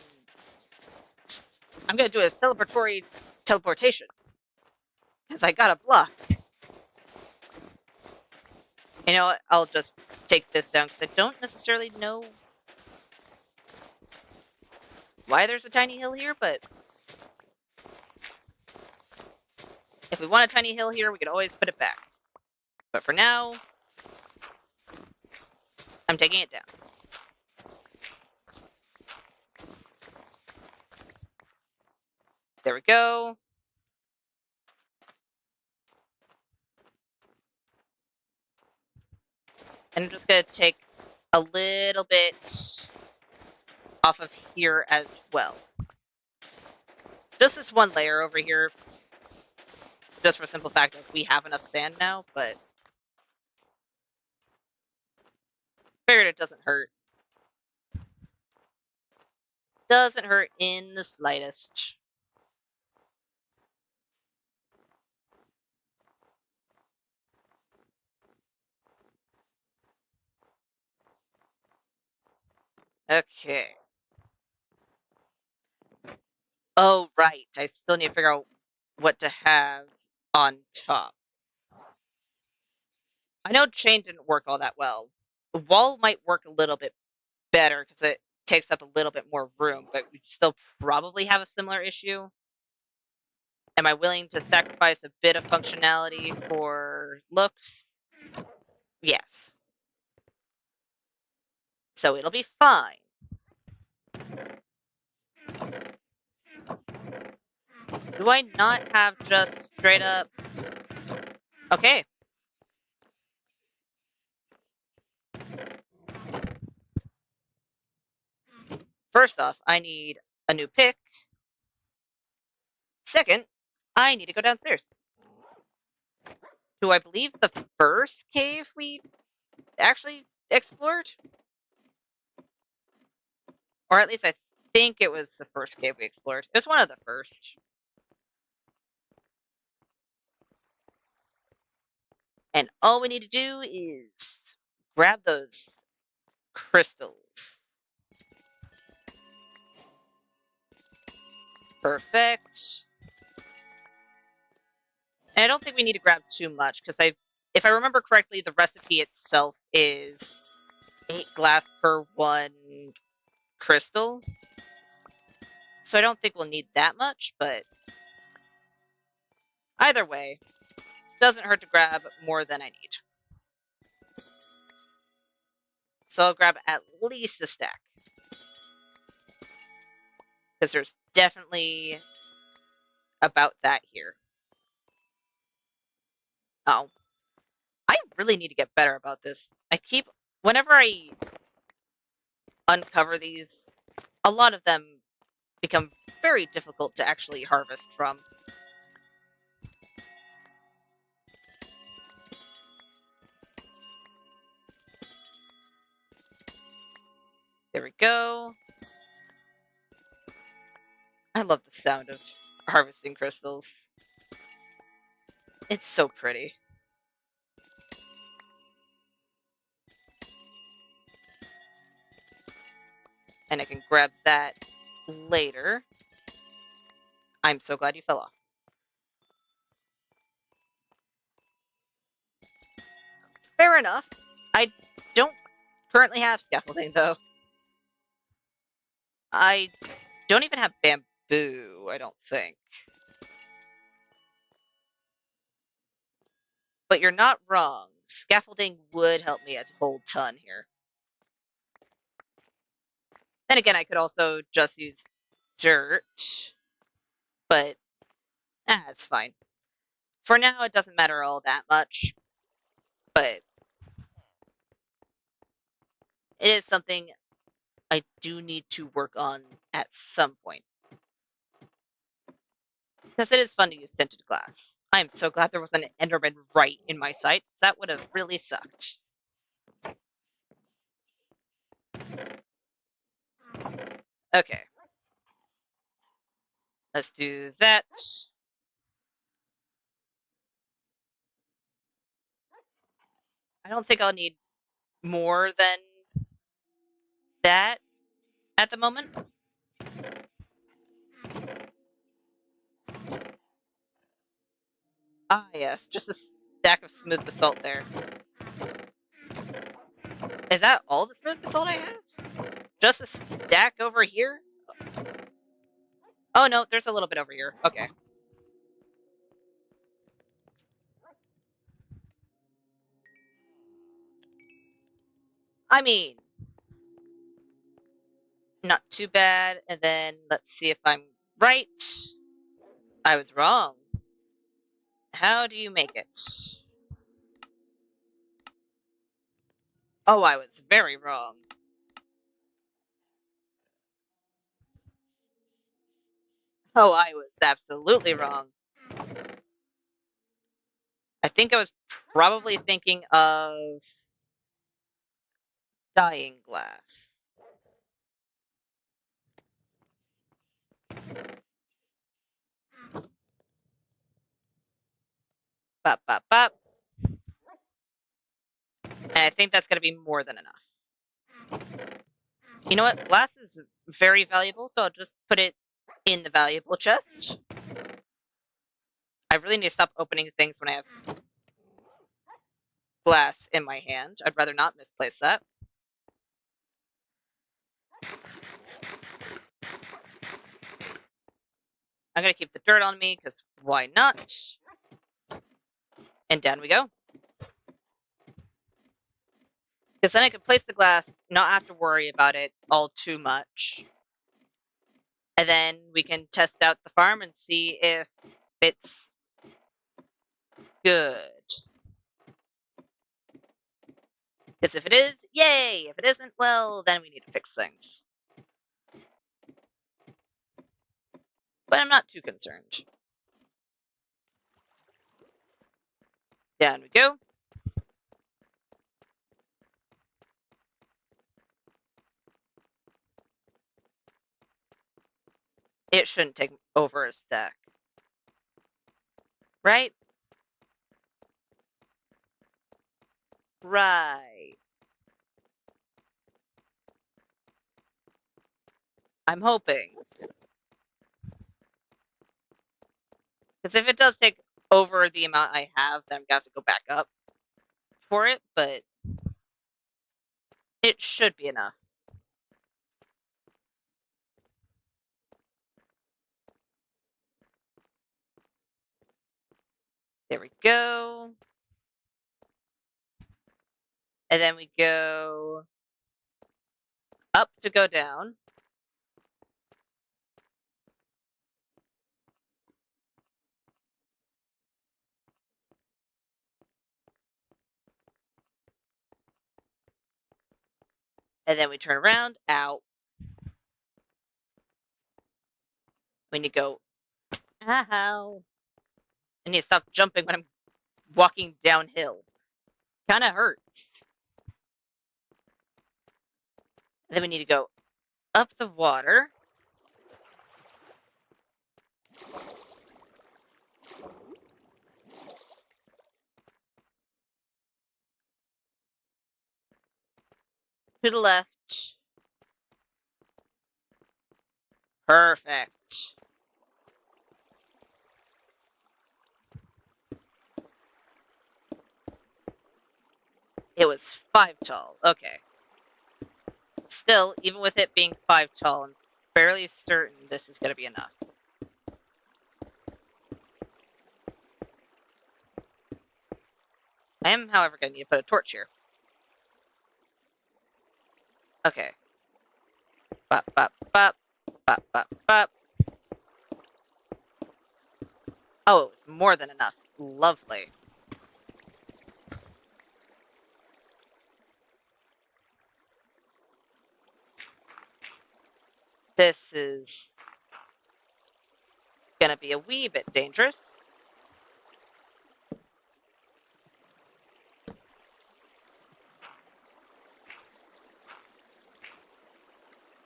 I'm gonna do a celebratory teleportation. Because I got a block. You know what? I'll just take this down because I don't necessarily know why there's a tiny hill here, but if we want a tiny hill here, we could always put it back. But for now, I'm taking it down. There we go. And I'm just going to take a little bit off of here as well. Just this one layer over here. Just for the simple fact that we have enough sand now, but figured it doesn't hurt. Doesn't hurt in the slightest. Okay. Oh, right. I still need to figure out what to have on top. I know chain didn't work all that well. The wall might work a little bit better because it takes up a little bit more room, but we still probably have a similar issue. Am I willing to sacrifice a bit of functionality for looks? Yes. So it'll be fine. Do I not have just straight up... Okay. First off, I need a new pick. Second, I need to go downstairs. Do I believe the first cave we actually explored? Or at least I think it was the first cave we explored. It was one of the first. And all we need to do is grab those crystals. Perfect. And I don't think we need to grab too much because if I remember correctly, the recipe itself is 8 glass per 1 crystal. So I don't think we'll need that much, but either way, doesn't hurt to grab more than I need. So I'll grab at least a stack. Because there's definitely about that here. Oh. I really need to get better about this. Whenever I uncover these, a lot of them become very difficult to actually harvest from. There we go. I love the sound of harvesting crystals. It's so pretty. And I can grab that later. I'm so glad you fell off. Fair enough. I don't currently have scaffolding, though. I don't even have bamboo, I don't think. But you're not wrong. Scaffolding would help me a whole ton here. Then again, I could also just use dirt. But, it's fine. For now, it doesn't matter all that much. But it is something I do need to work on at some point. Because it is fun to use tinted glass. I am so glad there was an Enderman right in my sights. That would have really sucked. Okay. Let's do that. I don't think I'll need more than that at the moment. Ah, yes, just a stack of smooth basalt there. Is that all the smooth basalt I have? Just a stack over here? Oh, no, there's a little bit over here. Okay. I mean, not too bad. And then let's see if I'm right. I was wrong. How do you make it? Oh, I was very wrong. Oh, I was absolutely wrong. I think I was probably thinking of dyeing glass. Bop, bop, bop. And I think that's going to be more than enough. You know what? Glass is very valuable, so I'll just put it in the valuable chest. I really need to stop opening things when I have glass in my hand. I'd rather not misplace that. I'm going to keep the dirt on me, because why not? And down we go. Because then I can place the glass, not have to worry about it all too much. And then we can test out the farm and see if it's good. Because if it is, yay! If it isn't, well, then we need to fix things. But I'm not too concerned. Down we go. It shouldn't take over a stack. Right? Right. I'm hoping. Because if it does take over the amount I have, then I'm going to have to go back up for it, but it should be enough. There we go. And then we go up to go down. And then we turn around. Ow. We need to go. Ow. I need to stop jumping when I'm walking downhill. Kind of hurts. And then we need to go up the water. To the left. Perfect. It was 5 tall. Okay. Still, even with it being 5 tall, I'm fairly certain this is going to be enough. I am, however, going to need to put a torch here. Okay. Bop, bop, bop. Bop, bop, bop. Oh, it was more than enough. Lovely. This is going to be a wee bit dangerous.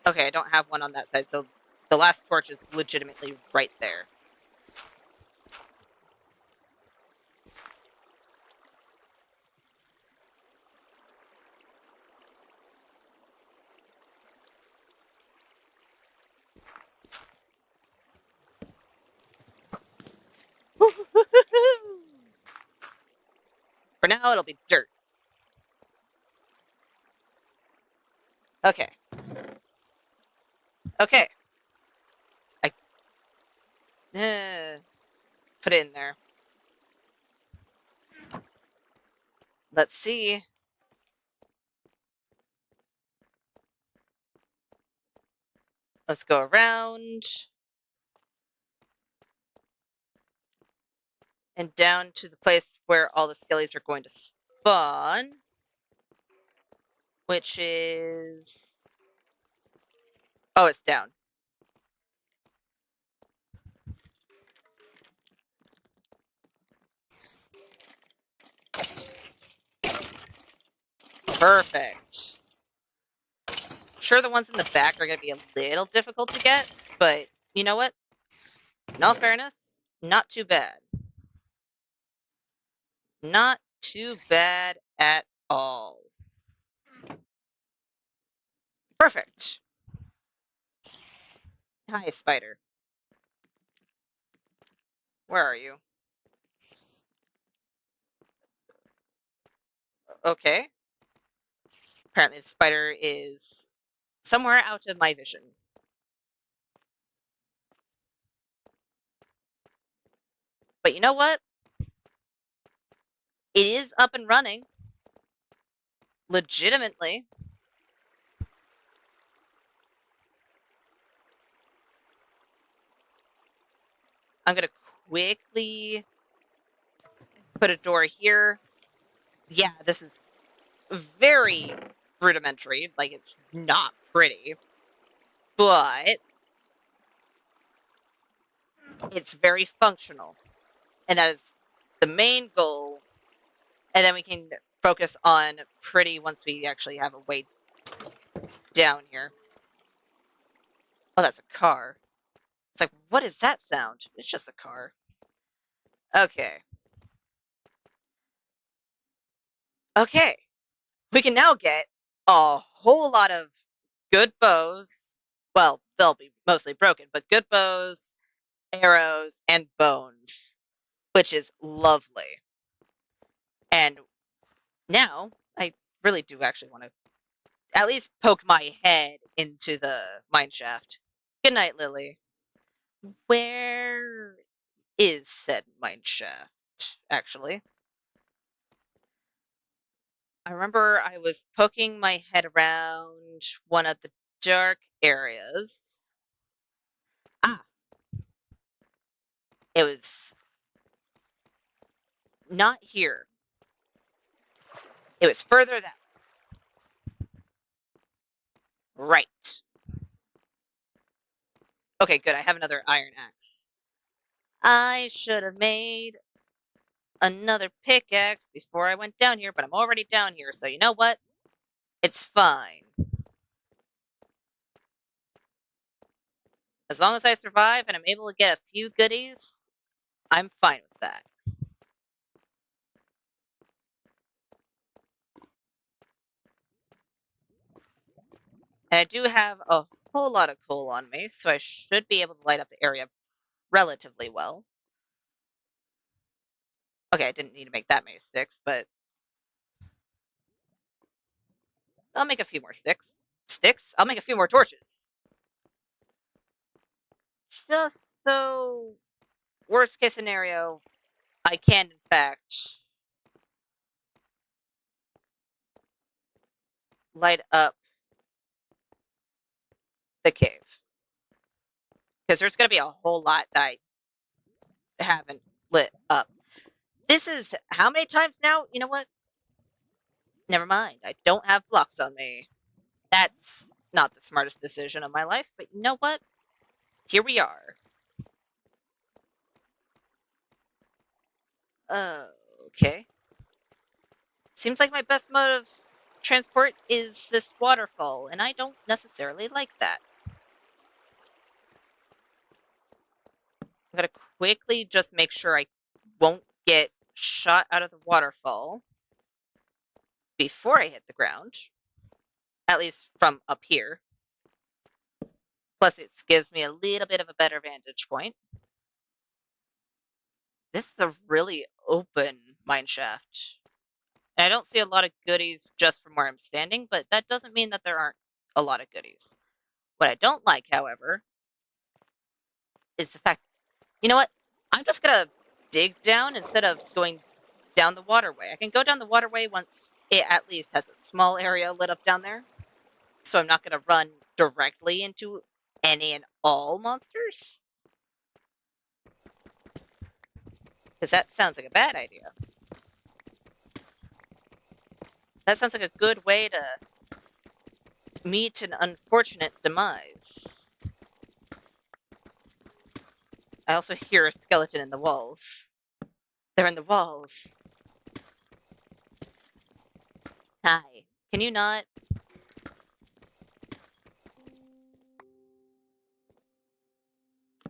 Okay, I don't have one on that side, so the last torch is legitimately right there. For now, it'll be dirt. Okay. Okay. I put it in there. Let's see. Let's go around. And down to the place where all the skellies are going to spawn. Which is... Oh, it's down. Perfect. I'm sure the ones in the back are going to be a little difficult to get, but you know what? In all fairness, not too bad. Not too bad at all. Perfect. Hi, spider. Where are you? Okay. Apparently the spider is somewhere out of my vision. But you know what? It is up and running. Legitimately. I'm going to quickly put a door here. Yeah, this is very rudimentary. Like, it's not pretty. But it's very functional. And that is the main goal. And then we can focus on pretty once we actually have a way down here. Oh, that's a car. It's like, what is that sound? It's just a car. Okay. Okay. We can now get a whole lot of good bows. well, they'll be mostly broken, but good bows, arrows, and bones, which is lovely. And now I really do actually want to at least poke my head into the mine shaft. Good night, Lily. Where is said mine shaft, actually? I remember I was poking my head around one of the dark areas. Ah, it was not here. It was further that right. Okay, good. I have another iron axe. I should have made another pickaxe before I went down here, but I'm already down here, so you know what? It's fine. As long as I survive and I'm able to get a few goodies, I'm fine with that. And I do have a whole lot of coal on me, so I should be able to light up the area relatively well. Okay, I didn't need to make that many sticks, but I'll make a few more sticks. Sticks? I'll make a few more torches. Just so, worst case scenario, I can, in fact, light up the cave. Because there's going to be a whole lot that I haven't lit up. This is how many times now? You know what? Never mind. I don't have blocks on me. That's not the smartest decision of my life, but you know what? Here we are. Okay. Seems like my best mode of transport is this waterfall, and I don't necessarily like that. I'm gonna quickly just make sure I won't get shot out of the waterfall before I hit the ground. At least from up here. Plus, it gives me a little bit of a better vantage point. This is a really open mine shaft. And I don't see a lot of goodies just from where I'm standing, but that doesn't mean that there aren't a lot of goodies. What I don't like, however, is the fact, you know what? I'm just gonna dig down instead of going down the waterway. I can go down the waterway once it at least has a small area lit up down there. So I'm not gonna run directly into any and all monsters. Because that sounds like a bad idea. That sounds like a good way to meet an unfortunate demise. I also hear a skeleton in the walls. They're in the walls. Hi. Can you not?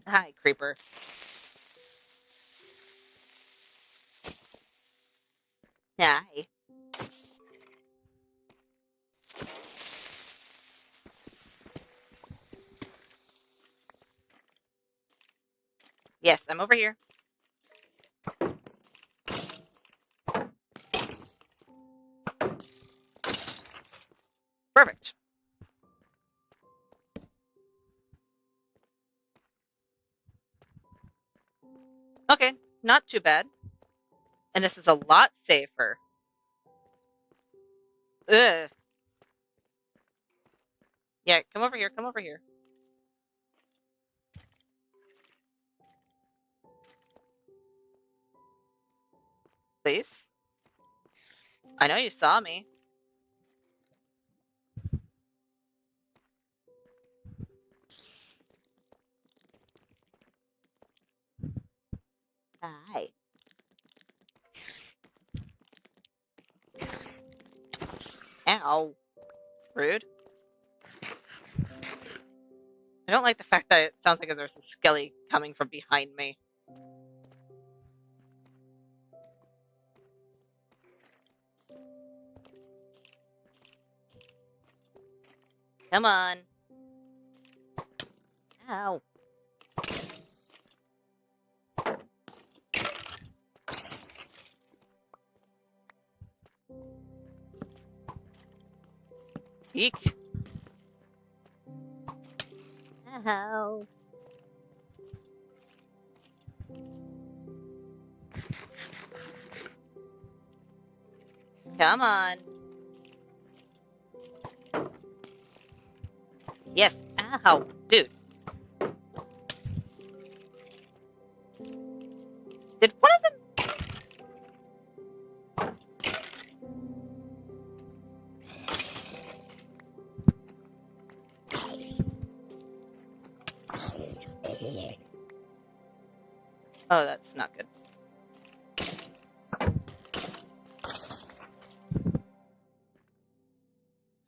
Hi, creeper. Hi. Yes, I'm over here. Perfect. Okay, not too bad. And this is a lot safer. Ugh. Yeah, come over here, come over here. Please? I know you saw me. Hi. Ow. Rude. I don't like the fact that it sounds like there's a skelly coming from behind me. Come on. Ow. Eek. Ow. Come on. Yes. Ow. Dude. Did one of them... Oh, that's not good.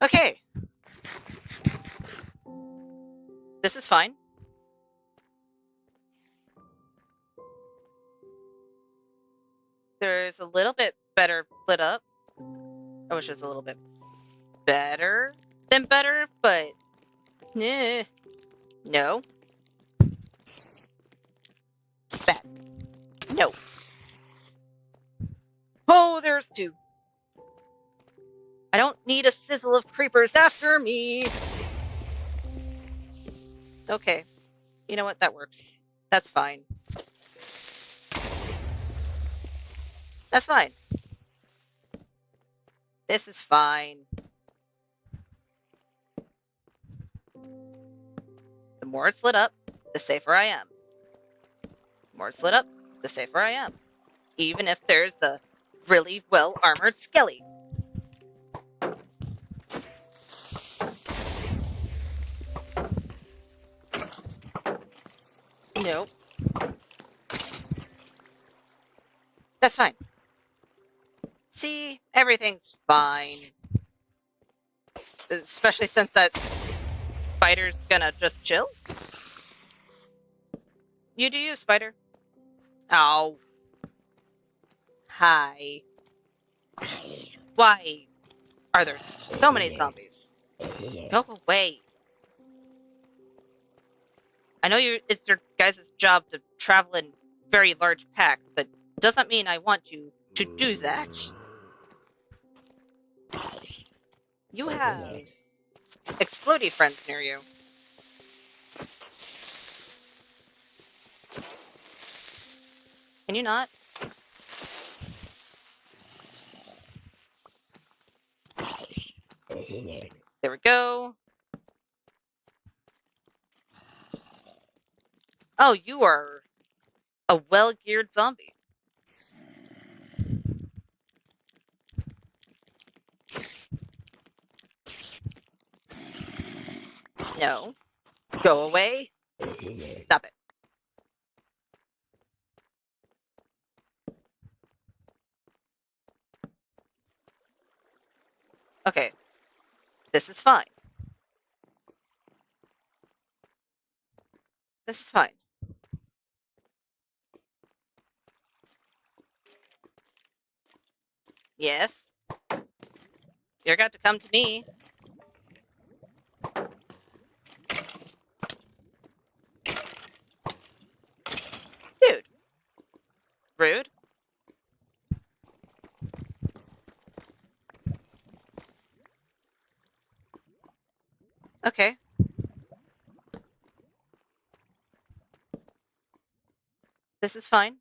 Okay. This is fine. There's a little bit better lit up. I wish it was a little bit better than better, but... Eh. No. Bad. No. Oh, there's two. I don't need a sizzle of creepers after me. Okay. You know what? That works. That's fine. That's fine. This is fine. The more it's lit up, the safer I am. The more it's lit up, the safer I am. Even if there's a really well-armored skelly. Nope. That's fine. See, everything's fine. Especially since that spider's gonna just chill. You do you, spider. Ow. Hi. Why are there so many zombies? Go away. I know it's your guys' job to travel in very large packs, but doesn't mean I want you to do that. You have explodey friends near you. Can you not? There we go. Oh, you are a well-geared zombie. No. Go away. Stop it. Okay. This is fine. This is fine. Yes. You're got to come to me. Dude. Rude. Okay. This is fine.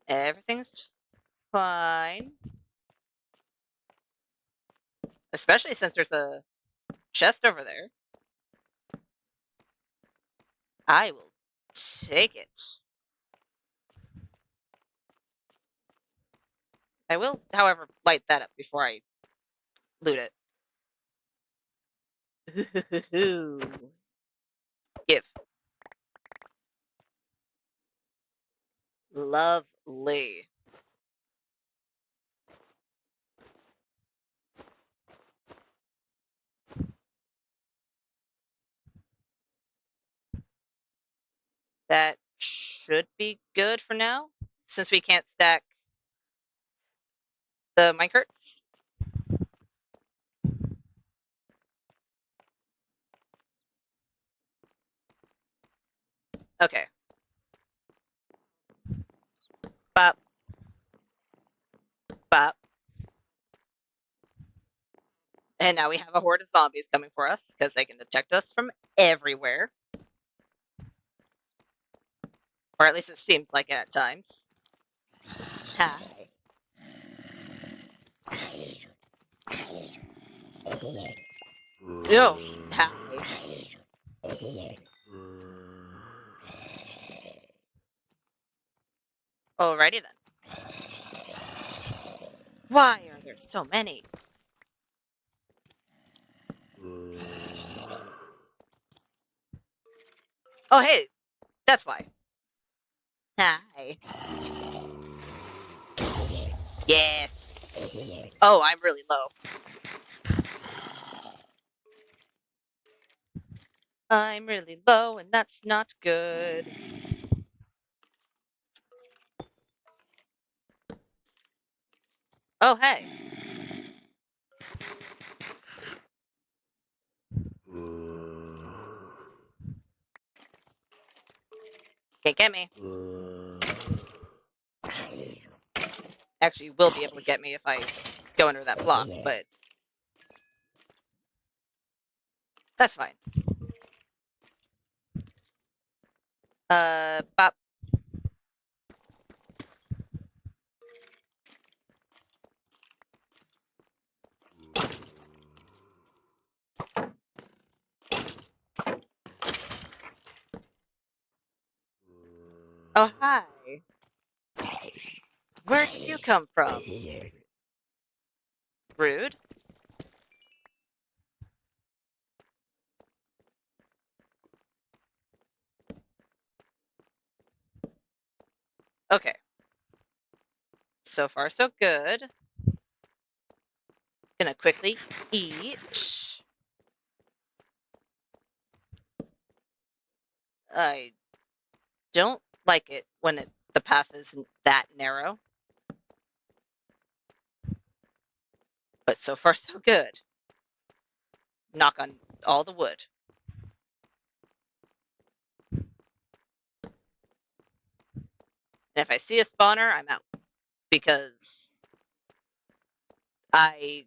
Everything's fine. Especially since there's a chest over there. I will take it. I will, however, light that up before I loot it. Give. Lovely. That should be good for now, since we can't stack the minecarts. Okay. Bop, bop. And now we have a horde of zombies coming for us because they can detect us from everywhere. Or at least it seems like it at times. Hi. Ew. Hi. Alrighty then. Why are there so many? Oh, hey, that's why. Hi. Yes. Oh, I'm really low. I'm really low, and that's not good. Oh, hey. Can't get me. Actually, you will be able to get me if I go under that block, but that's fine. Bop. Oh, hi. Where did you come from? Rude. Okay. So far, so good. Gonna quickly eat. I don't like it when the path isn't that narrow. But so far, so good. Knock on all the wood. And if I see a spawner, I'm out. Because I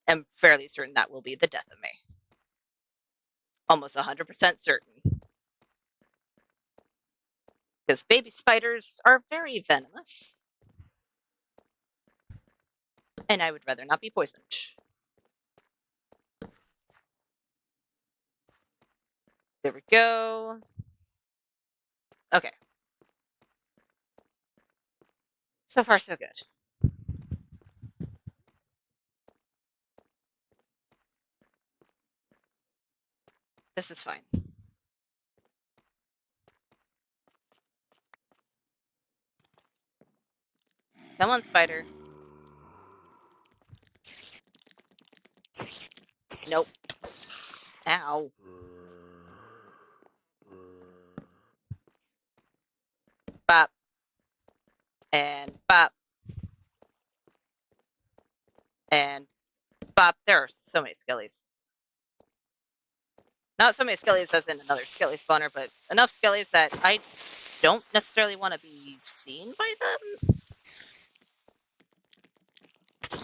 am fairly certain that will be the death of me. Almost 100% certain. Because baby spiders are very venomous. And I would rather not be poisoned. There we go. Okay. So far, so good. This is fine. Come on, spider. Nope. Ow. Bop. And bop. And bop. There are so many skellies. Not so many skellies as in another skelly spawner, but enough skellies that I don't necessarily want to be seen by them.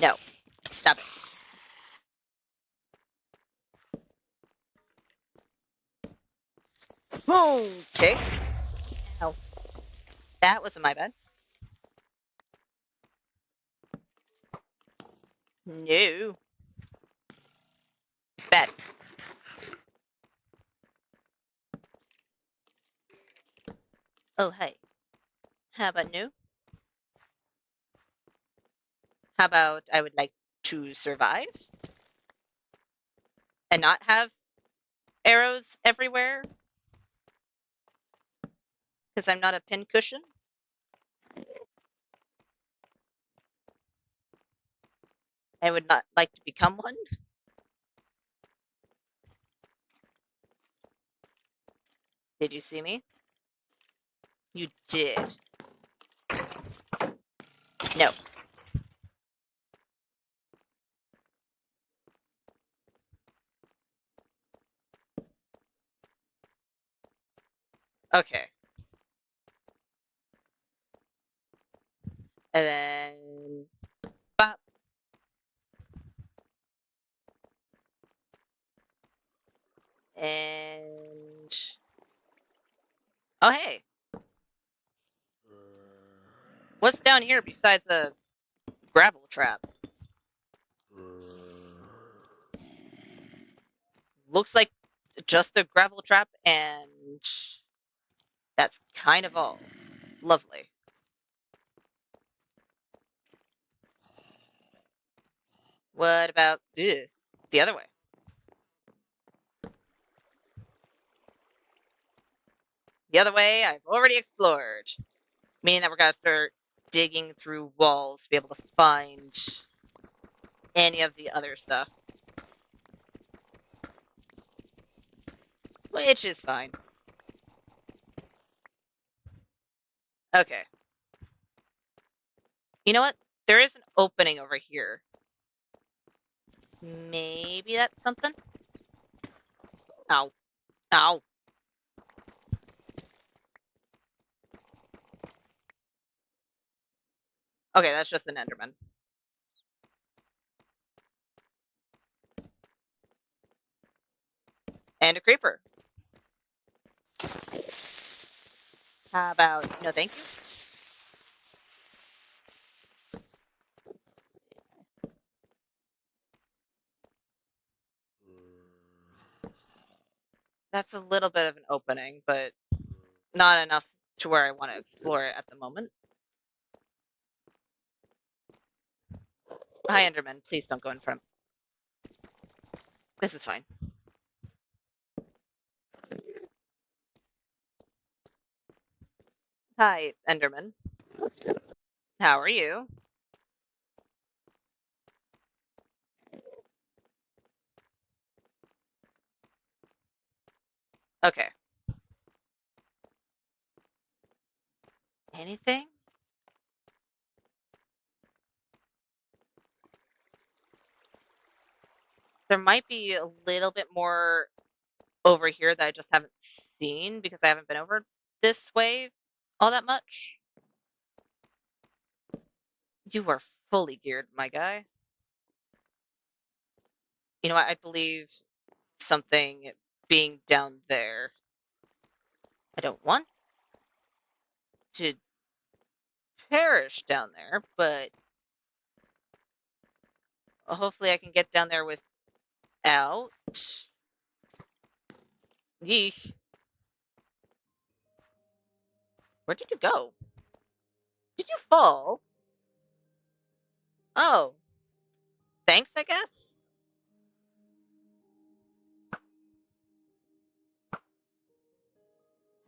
No. Stop it. Boom! Tick. Ow. That wasn't my bad. No. Bad. Oh, hey. How about no? How about I would like to survive and not have arrows everywhere? Because I'm not a pincushion? I would not like to become one. Did you see me? You did. No. And then bop. And oh hey. What's down here besides a gravel trap? Looks like just a gravel trap, and that's kind of all. Lovely. What about the other way? The other way I've already explored, meaning that we're gonna start digging through walls to be able to find any of the other stuff. Which is fine. Okay. You know what? There is an opening over here. Maybe that's something? Ow. Ow. Okay, that's just an Enderman. And a creeper. How about no thank you? That's a little bit of an opening, but not enough to where I want to explore it at the moment. Hi, Enderman. Please don't go in front. This is fine. Hi, Enderman. How are you? Okay. Anything? There might be a little bit more over here that I just haven't seen because I haven't been over this way all that much. You are fully geared, my guy. You know what? I believe something being down there. I don't want to perish down there, but hopefully I can get down there without. Yeesh. Where did you go? Did you fall? Oh, thanks, I guess.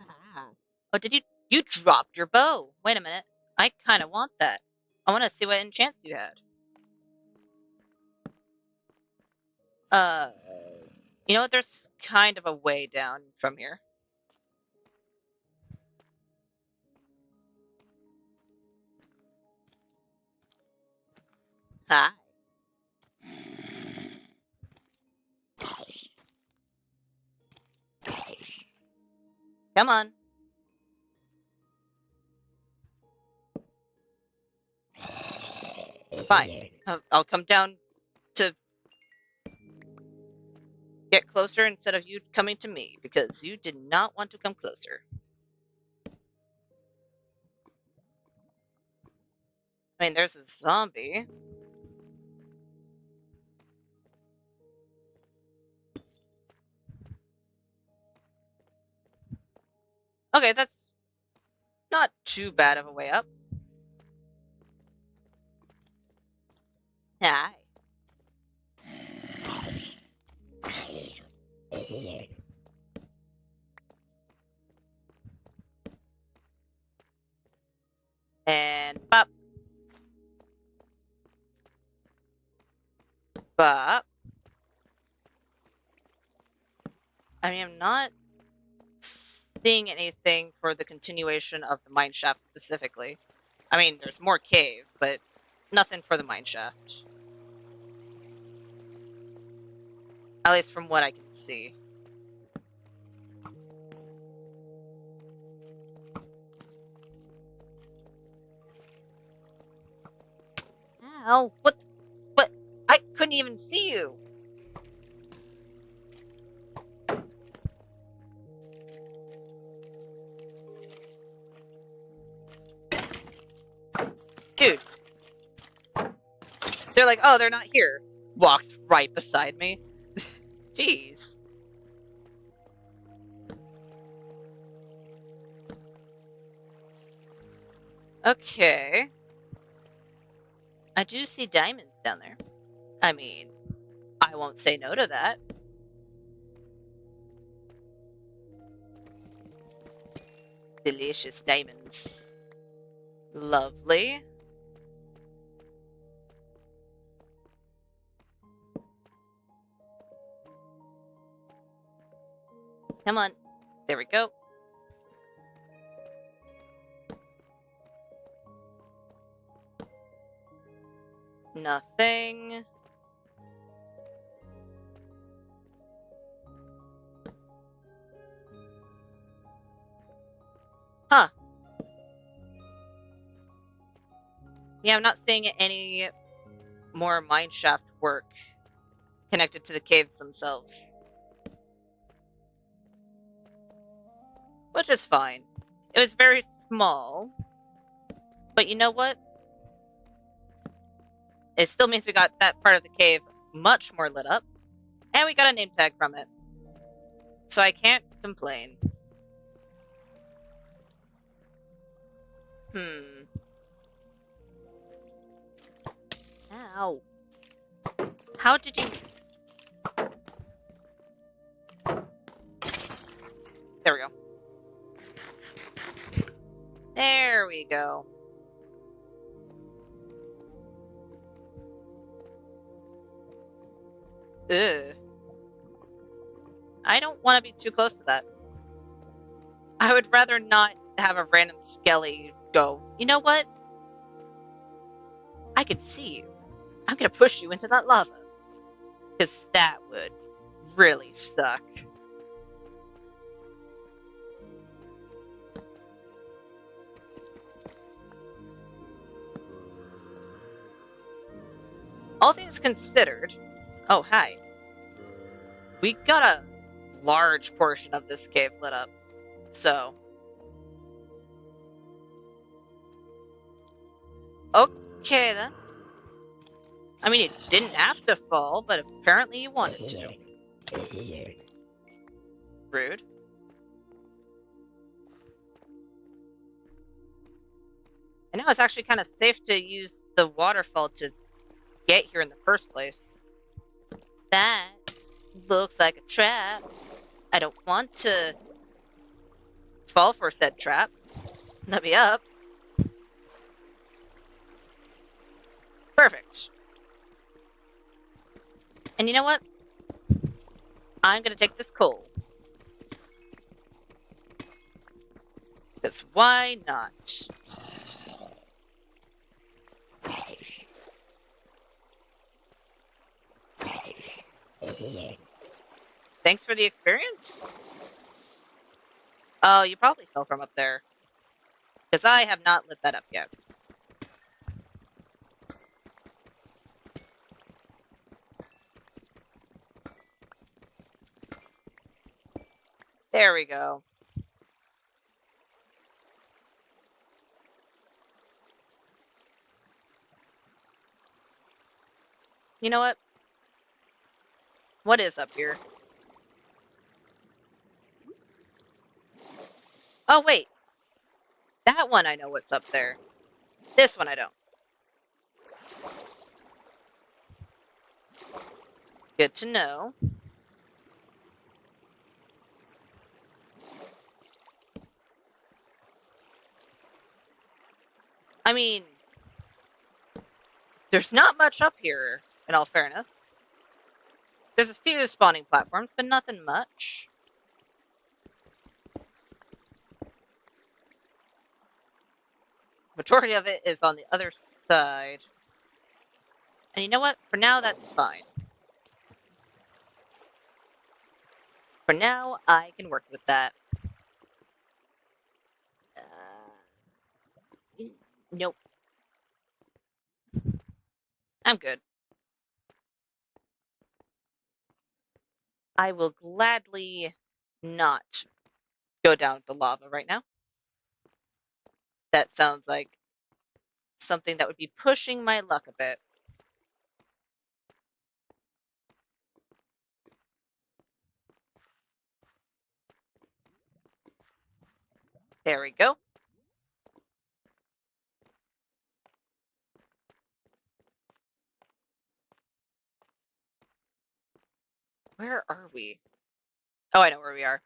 Ah. Oh, did you? You dropped your bow. Wait a minute. I kind of want that. I want to see what enchants you had. Uh, you know what? There's kind of a way down from here. Hi. Come on. Fine. I'll come down to get closer instead of you coming to me because you did not want to come closer. I mean, there's a zombie. Okay, that's not too bad of a way up. Hi. And bop. Bop. I mean, I'm not seeing anything for the continuation of the mine shaft specifically. I mean, there's more cave, but nothing for the mine shaft. At least from what I can see. Ow, what? What? I couldn't even see you. Dude. They're like, oh, they're not here. Walks right beside me. Jeez. Okay. I do see diamonds down there. I mean, I won't say no to that. Delicious diamonds. Lovely. Come on. There we go. Nothing. Huh. Yeah, I'm not seeing any more mineshaft work connected to the caves themselves. Which is fine. It was very small. But you know what? It still means we got that part of the cave much more lit up. And we got a name tag from it. So I can't complain. Ow. How did you... There we go. There we go. Ugh. I don't want to be too close to that. I would rather not have a random skelly go, you know what? I can see you. I'm gonna push you into that lava. Because that would really suck. All things considered... Oh, hi. We got a large portion of this cave lit up. So... Okay, then. I mean, it didn't have to fall, but apparently you wanted to. Rude. And now it's actually kind of safe to use the waterfall to get here in the first place. That looks like a trap. I don't want to fall for said trap. Let me up. Perfect. And you know what? I'm gonna take this coal. Because why not? Thanks for the experience? Oh, you probably fell from up there. Because I have not lit that up yet. There we go. You know what? What is up here? Oh, wait. That one I know what's up there. This one I don't. Good to know. I mean, there's not much up here, in all fairness. There's a few spawning platforms, but nothing much. Majority of it is on the other side. And you know what? For now, that's fine. For now, I can work with that. Nope. I'm good. I will gladly not go down with the lava right now. That sounds like something that would be pushing my luck a bit. There we go. Where are we? Oh, I know where we are.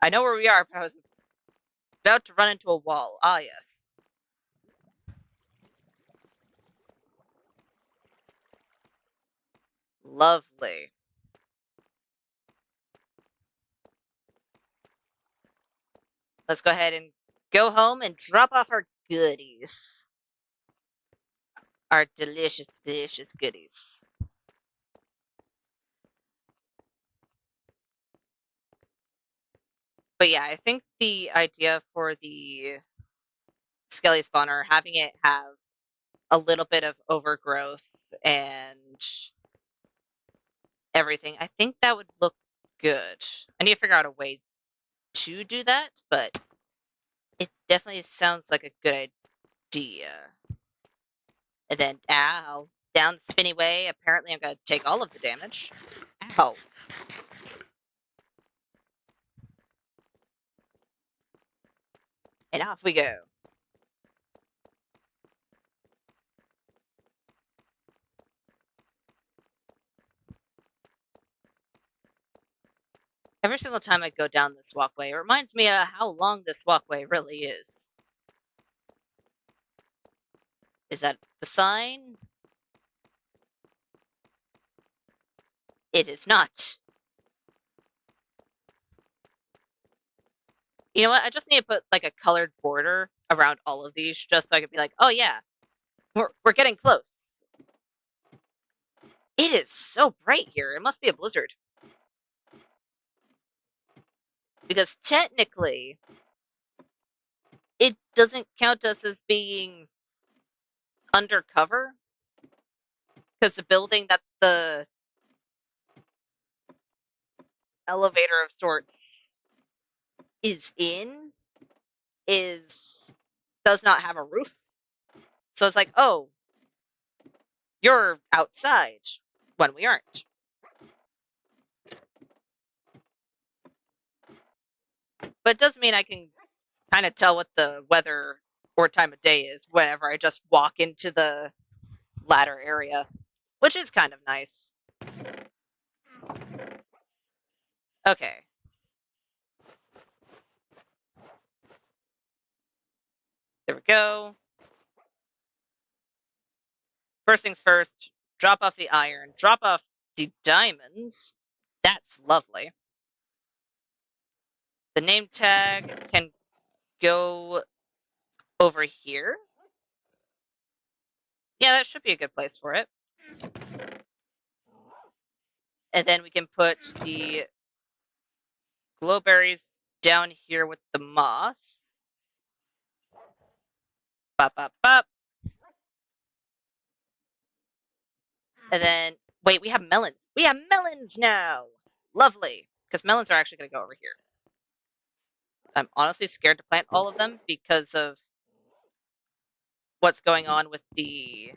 I know where we are, but I was about to run into a wall. Ah, yes. Lovely. Let's go ahead and go home and drop off our goodies. Our delicious, delicious goodies. But yeah, I think the idea for the Skelly spawner, having it have a little bit of overgrowth and everything, I think that would look good. I need to figure out a way to do that, but it definitely sounds like a good idea. And then, ow, down the spinny way. Apparently, I'm going to take all of the damage. Ow. And off we go. Every single time I go down this walkway, it reminds me of how long this walkway really is. Is that the sign? It is not. You know what? I just need to put like a colored border around all of these just so I could be like, oh yeah, we're getting close. It is so bright here. It must be a blizzard. Because technically, it doesn't count us as being undercover. Because the building that the elevator of sorts is in does not have a roof. So it's like, oh, you're outside when we aren't. But it does mean I can kind of tell what the weather or time of day is whenever I just walk into the ladder area, which is kind of nice. Okay. There we go. First things first, drop off the iron, drop off the diamonds. That's lovely. The name tag can go over here. Yeah, that should be a good place for it. And then we can put the glowberries down here with the moss. Bop, bop, bop. And then, wait, we have melon. We have melons now. Lovely. Because melons are actually going to go over here. I'm honestly scared to plant all of them because of what's going on with the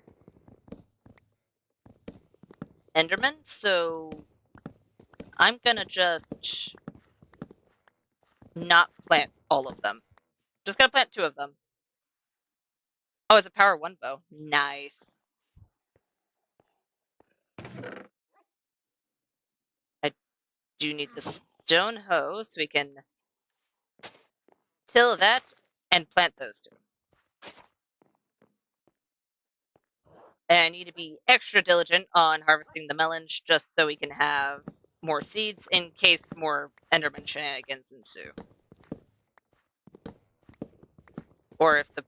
Enderman. So I'm going to just not plant all of them. Just going to plant 2 of them. Oh, it's a power 1 bow. Nice. I do need the stone hoe so we can till that and plant those 2. And I need to be extra diligent on harvesting the melons just so we can have more seeds in case more Enderman shenanigans ensue. Or if the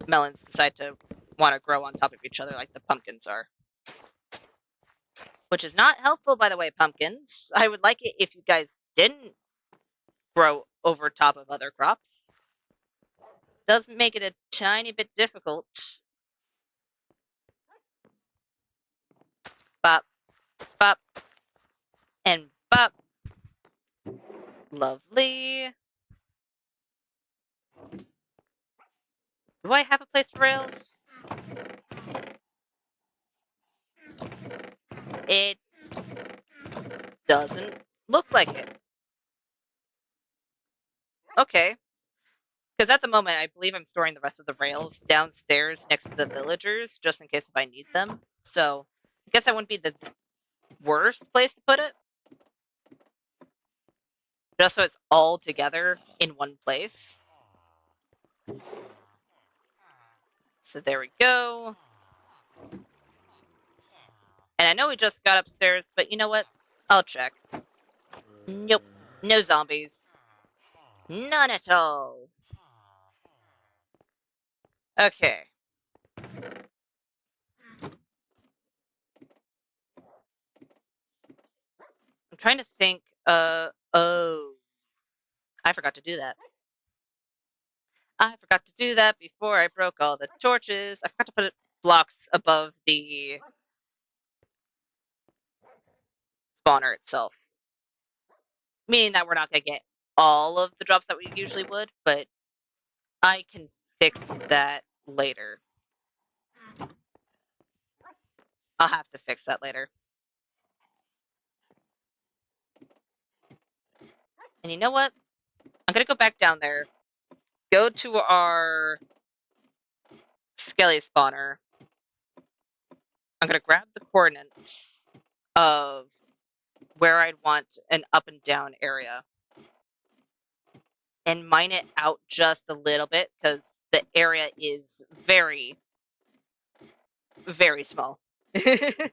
melons decide to want to grow on top of each other like the pumpkins are. Which is not helpful, by the way, pumpkins. I would like it if you guys didn't grow over top of other crops. Does make it a tiny bit difficult. Bop, bop, and bop. Lovely. Do I have a place for rails? It doesn't look like it. Okay. Because at the moment, I believe I'm storing the rest of the rails downstairs next to the villagers, just in case if I need them. So, I guess that wouldn't be the worst place to put it. Just so it's all together in one place. So there we go. And I know we just got upstairs, but you know what? I'll check. Nope. No zombies. None at all. Okay. I'm trying to think, oh. I forgot to do that. I forgot to do that before I broke all the torches. I forgot to put blocks above the spawner itself. Meaning that we're not going to get all of the drops that we usually would, but I can fix that later. I'll have to fix that later. And you know what? I'm going to go back down there, go to our skelly spawner. I'm going to grab the coordinates of where I'd want an up and down area and mine it out just a little bit because the area is very, very small. I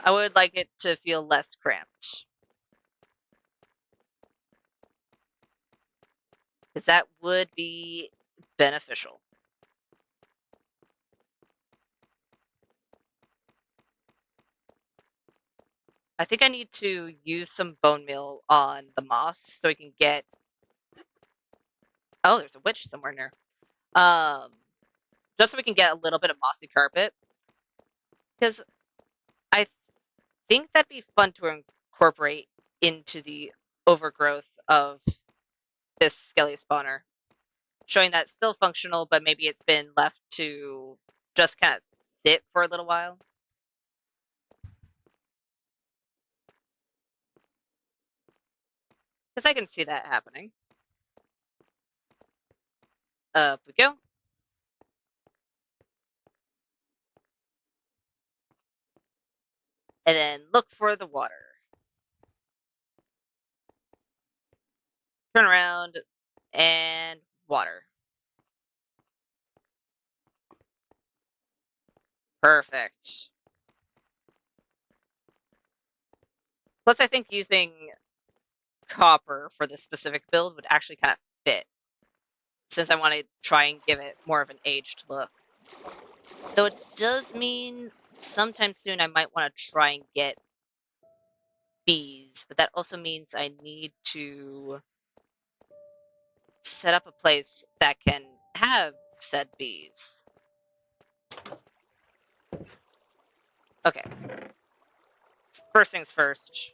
would like it to feel less cramped. Because that would be beneficial. I think I need to use some bone meal on the moss so we can get... Oh, there's a witch somewhere in there. Just so we can get a little bit of mossy carpet. Because I think that'd be fun to incorporate into the overgrowth of this skelly spawner. Showing that it's still functional, but maybe it's been left to just kind of sit for a little while. Because I can see that happening. Up we go. And then look for the water. Turn around and water. Perfect. Plus, I think using copper for this specific build would actually kind of fit, since I want to try and give it more of an aged look. Though it does mean sometime soon I might want to try and get bees, but that also means I need to set up a place that can have said bees. Okay. First things first,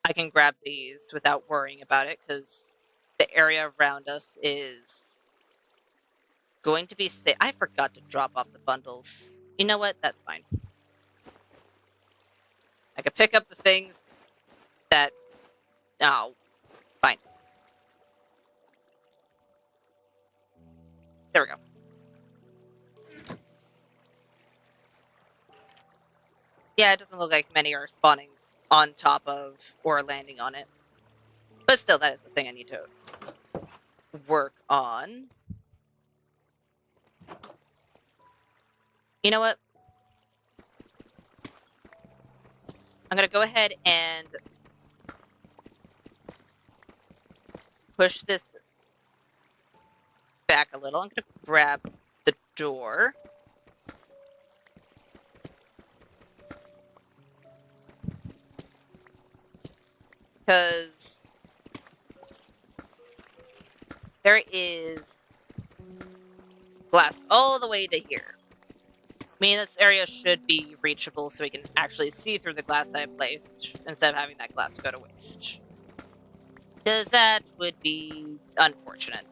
I can grab these without worrying about it because the area around us is going to be safe. I forgot to drop off the bundles. You know what? That's fine. I could pick up the things that... Oh, fine. There we go. Yeah, it doesn't look like many are spawning on top of or landing on it. But still, that is the thing I need to work on. You know what? I'm going to go ahead and push this back a little. I'm going to grab the door. Because there is glass all the way to here. mean, this area should be reachable so we can actually see through the glass I placed instead of having that glass go to waste. Because that would be unfortunate.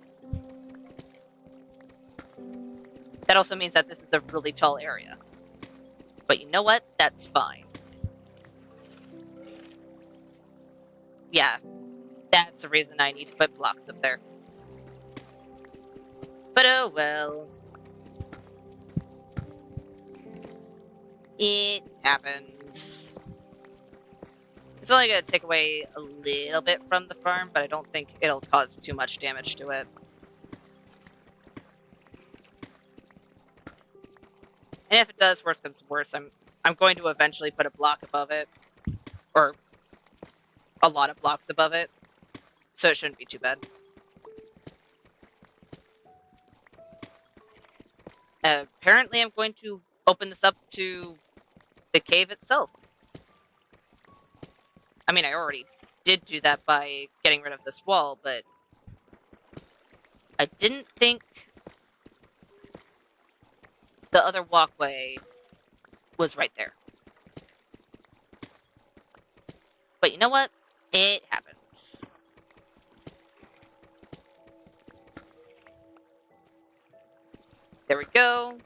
That also means that this is a really tall area. But you know what? That's fine. Yeah, that's the reason I need to put blocks up there. But oh well. It happens. It's only going to take away a little bit from the farm, but I don't think it'll cause too much damage to it. And if it does, worse comes to worse, I'm going to eventually put a block above it. Or a lot of blocks above it. So it shouldn't be too bad. Apparently I'm going to open this up to the cave itself. I mean, I already did do that by getting rid of this wall, but I didn't think the other walkway was right there. But you know what? It happens. There we go.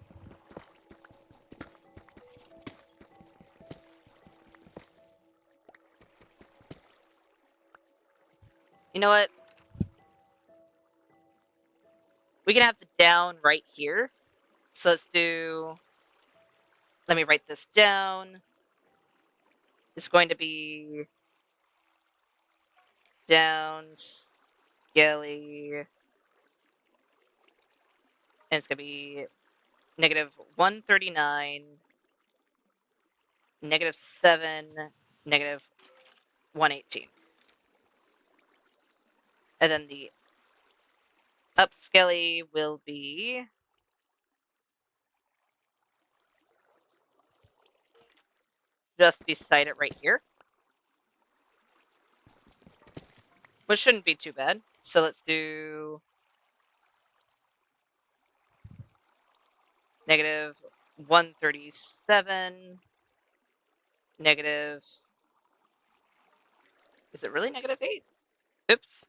You know what? We can have the down right here. So let's do... Let me write this down. It's going to be... down, skelly... And it's going to be negative 139, negative 7, negative 118. And then the up skelly will be just beside it right here. Which shouldn't be too bad. So let's do negative 137, negative... Is it really negative 8? Oops.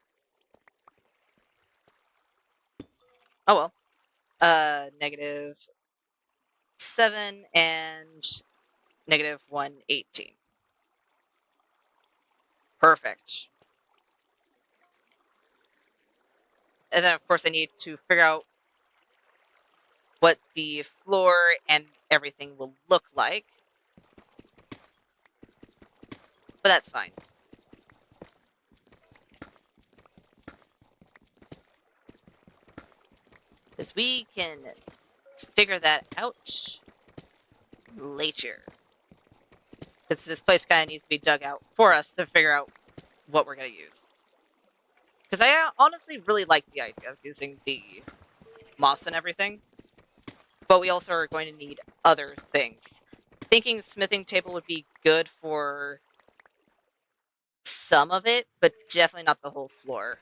Oh well. Negative 7 and negative 118. Perfect. And then, of course, I need to figure out what the floor and everything will look like. But that's fine. Because we can figure that out later. Because this place kind of needs to be dug out for us to figure out what we're going to use. Because I honestly really like the idea of using the moss and everything. But we also are going to need other things. Thinking smithing table would be good for some of it, but definitely not the whole floor.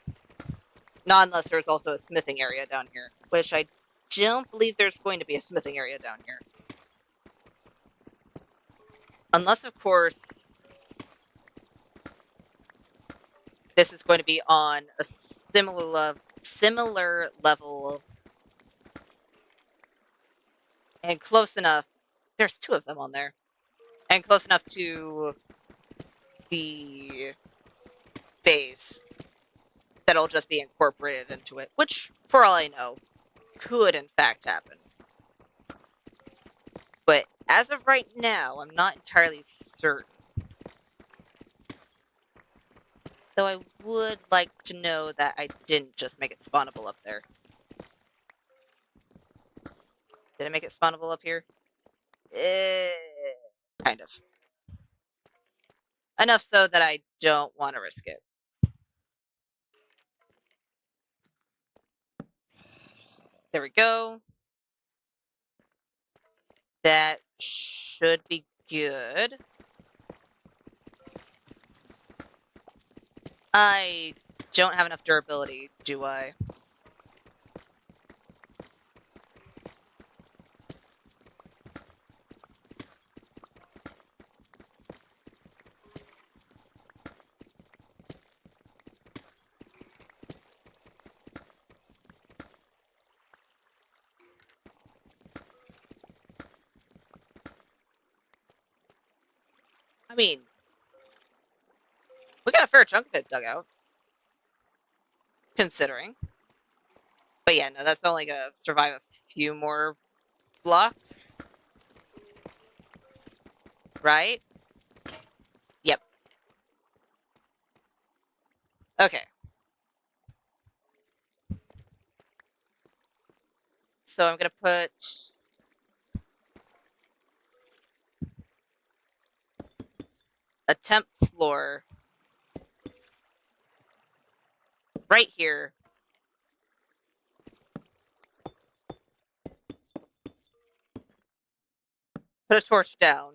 Not unless there's also a smithing area down here, which I don't believe there's going to be a smithing area down here. Unless, of course, this is going to be on a similar level and close enough. There's 2 of them on there. And close enough to the base that it'll just be incorporated into it, which, for all I know, could in fact happen. But as of right now, I'm not entirely certain. Though I would like to know that I didn't just make it spawnable up there. Did I make it spawnable up here? Kind of. Enough so that I don't want to risk it. There we go. That should be good. I don't have enough durability, do I? I mean, we got a fair chunk of it dug out, considering. But yeah, no, that's only gonna survive a few more blocks, right? Yep. Okay. So I'm gonna put a temp floor right here. Put a torch down.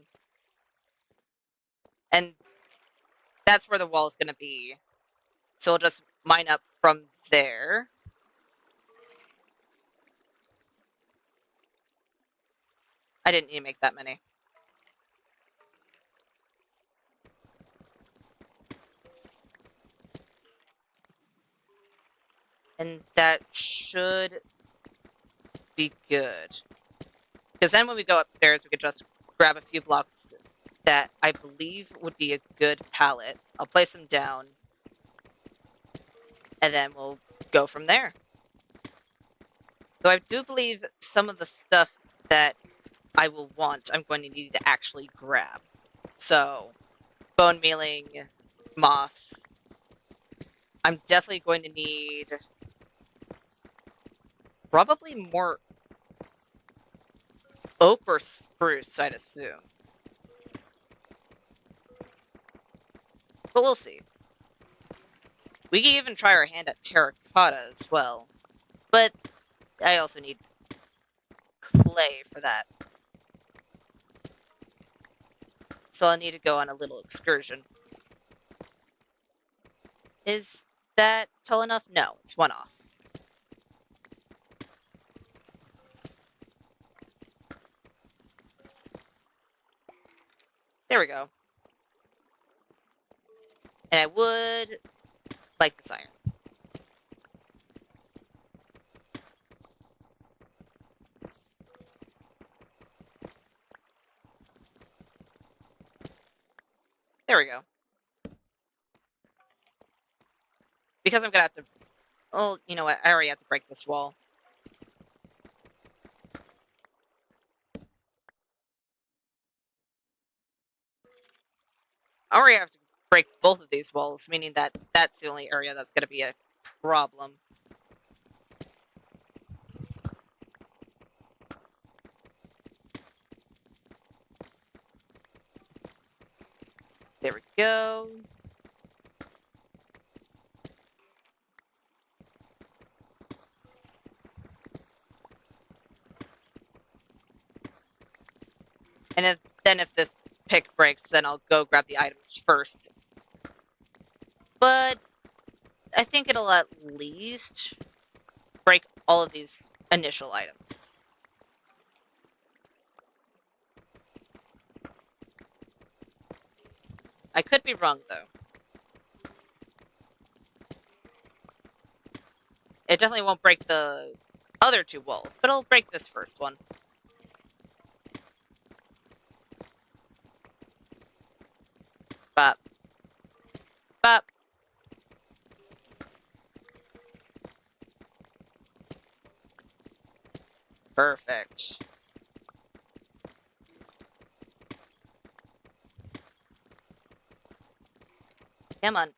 And that's where the wall is gonna be. So we'll just mine up from there. I didn't need to make that many. And that should be good. Because then when we go upstairs, we could just grab a few blocks that I believe would be a good pallet. I'll place them down. And then we'll go from there. So I do believe some of the stuff that I will want, I'm going to need to actually grab. So, bone mealing, moss. I'm definitely going to need probably more oak or spruce, I'd assume. But we'll see. We can even try our hand at terracotta as well. But I also need clay for that. So I'll need to go on a little excursion. Is that tall enough? No, it's one off. There we go. And I would like this iron. There we go. Because I'm gonna have to... Well, you know what? I already have to break this wall. I already have to break both of these walls, meaning that that's the only area that's gonna be a problem. There we go. And if this pick breaks, then I'll go grab the items first. But I think it'll at least break all of these initial items. I could be wrong, though. It definitely won't break the other two walls, but it'll break this first one. Bop. Bop. Perfect. Come on.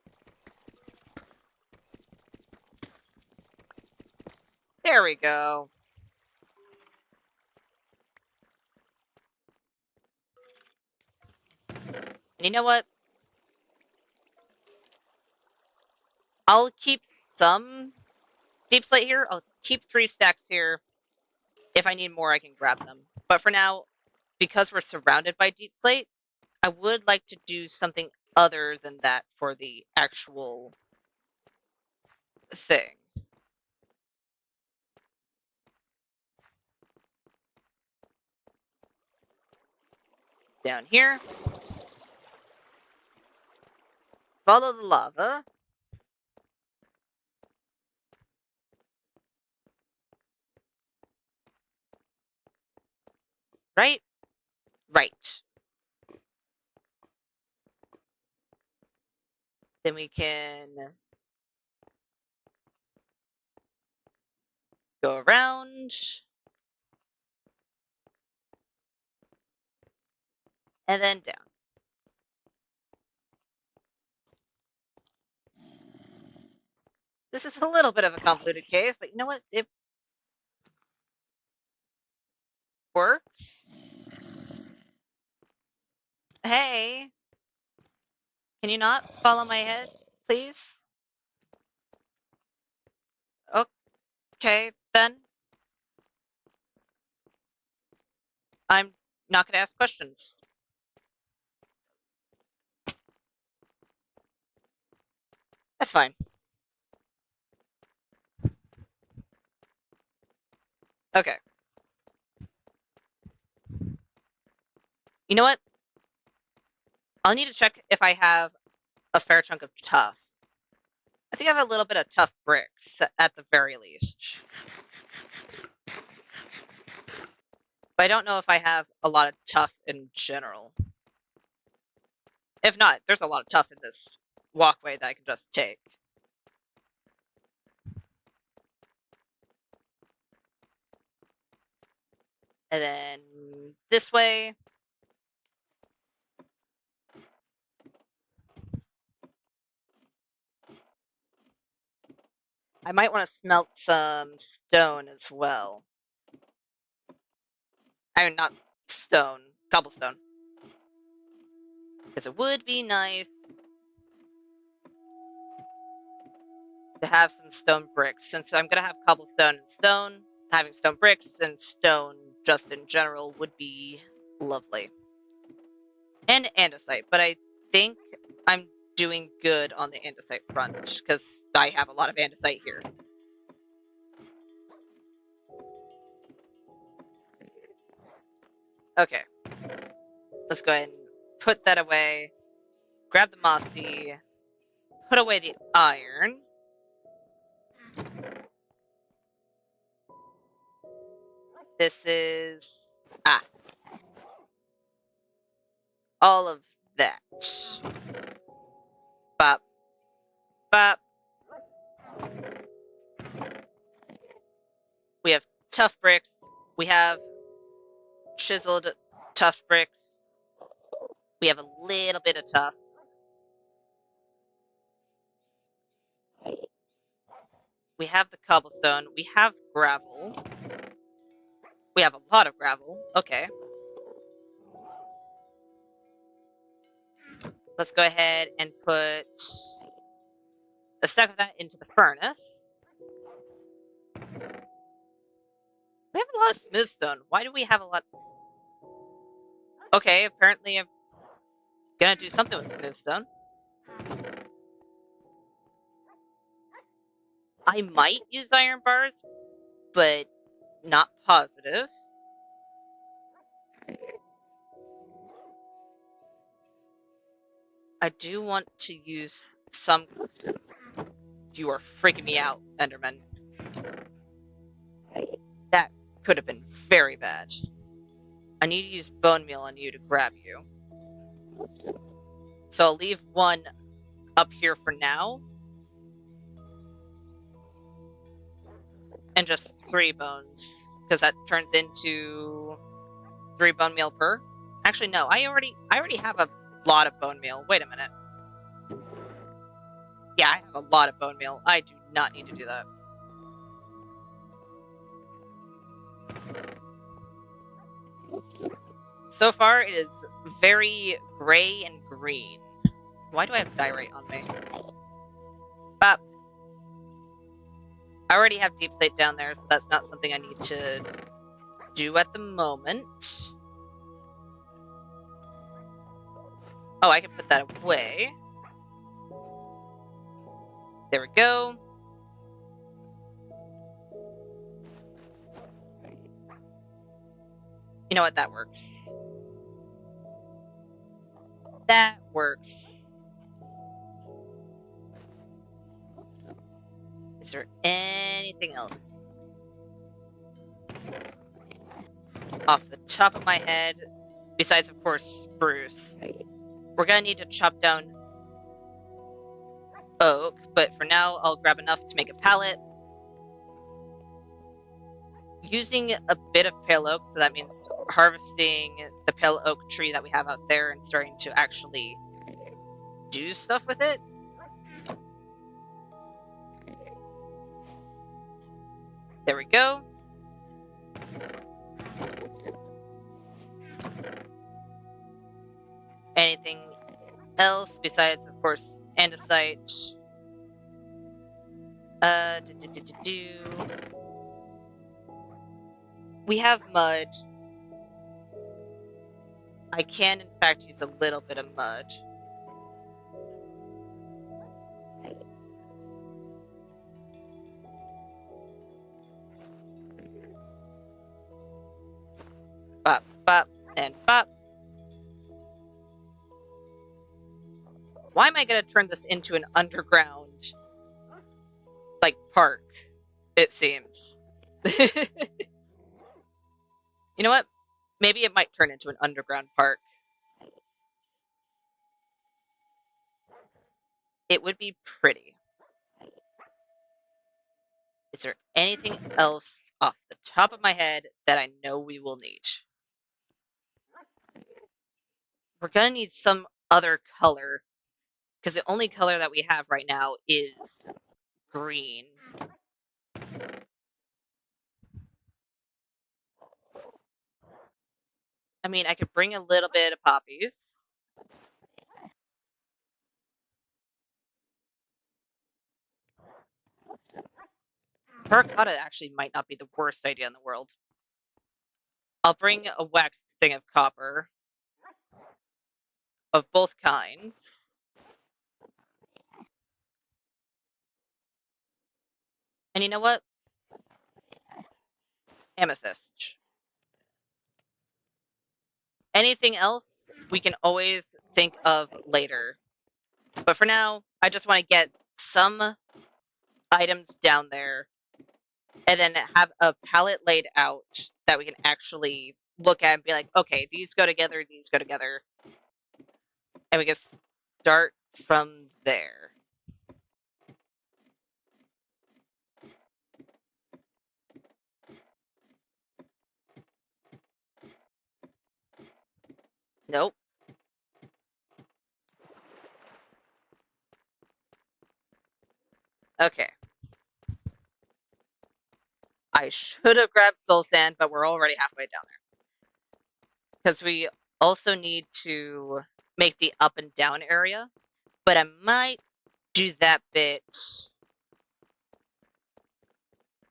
There we go. And you know what? I'll keep some deep slate here. I'll keep 3 stacks here. If I need more, I can grab them. But for now, because we're surrounded by deep slate, I would like to do something other than that for the actual thing. Down here. Follow the lava. Right? Right. Then we can go around. And then down. This is a little bit of a convoluted cave, but you know what? It works. Hey, can you not follow my head, please? Okay, then. I'm not gonna ask questions. That's fine. Okay. You know what? I'll need to check if I have a fair chunk of tough. I think I have a little bit of tough bricks at the very least. But I don't know if I have a lot of tough in general. If not, there's a lot of tough in this walkway that I can just take. And then this way. I might want to smelt some stone as well. I mean, not stone, cobblestone. Because it would be nice to have some stone bricks. Since I'm going to have cobblestone and stone, having stone bricks and stone just in general would be lovely. And andesite, but I think I'm doing good on the andesite front, because I have a lot of andesite here. Okay. Let's go ahead and put that away. Grab the mossy. Put away the iron. This is... all of that. Bop. Bop. We have tough bricks. We have chiseled tough bricks. We have a little bit of tough. We have the cobblestone. We have gravel. We have a lot of gravel. Okay. Let's go ahead and put a stack of that into the furnace. We have a lot of smooth stone. Why do we have a lot? Okay, apparently I'm gonna do something with smooth stone. I might use iron bars, but not positive. I do want to use some... You are freaking me out, Enderman. That could have been very bad. I need to use bone meal on you to grab you. So I'll leave one up here for now. And just 3 bones. Because that turns into 3 bone meal per. Actually, no. I already have a lot of bone meal. Wait a minute. Yeah, I have a lot of bone meal. I do not need to do that. So far, it is very gray and green. Why do I have diorite on me? Bop. I already have deep slate down there, so that's not something I need to do at the moment. Oh, I can put that away. There we go. You know what? That works. That works. Is there anything else? Off the top of my head, besides, of course, spruce. We're gonna need to chop down oak, but for now I'll grab enough to make a pallet. Using a bit of pale oak, so that means harvesting the pale oak tree that we have out there and starting to actually do stuff with it. There we go. Anything else besides, of course, andesite? We have mud. I can, in fact, use a little bit of mud. Bop, bop, and bop. Why am I going to turn this into an underground, like, park? It seems. You know what? Maybe it might turn into an underground park. It would be pretty. Is there anything else off the top of my head that I know we will need? We're going to need some other color, because the only color that we have right now is green. I mean, I could bring a little bit of poppies. Terracotta actually might not be the worst idea in the world. I'll bring a waxed thing of copper of both kinds. And you know what? Amethyst. Anything else we can always think of later. But for now, I just want to get some items down there and then have a palette laid out that we can actually look at and be like, okay, these go together, and we can start from there. Nope. Okay. I should have grabbed soul sand, but we're already halfway down there. Because we also need to make the up and down area. But I might do that bit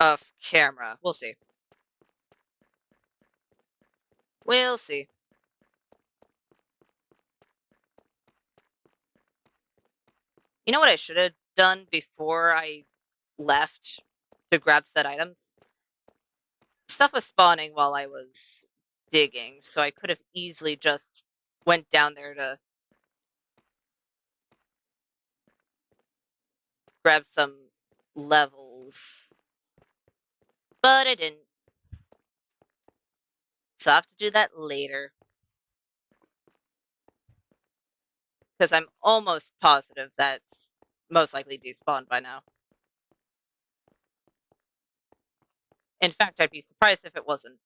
off camera. We'll see. We'll see. You know what I should have done before I left to grab said items? Stuff was spawning while I was digging, so I could have easily just went down there to grab some levels. But I didn't. So I'll have to do that later. Because I'm almost positive that's most likely despawned by now. In fact, I'd be surprised if it wasn't.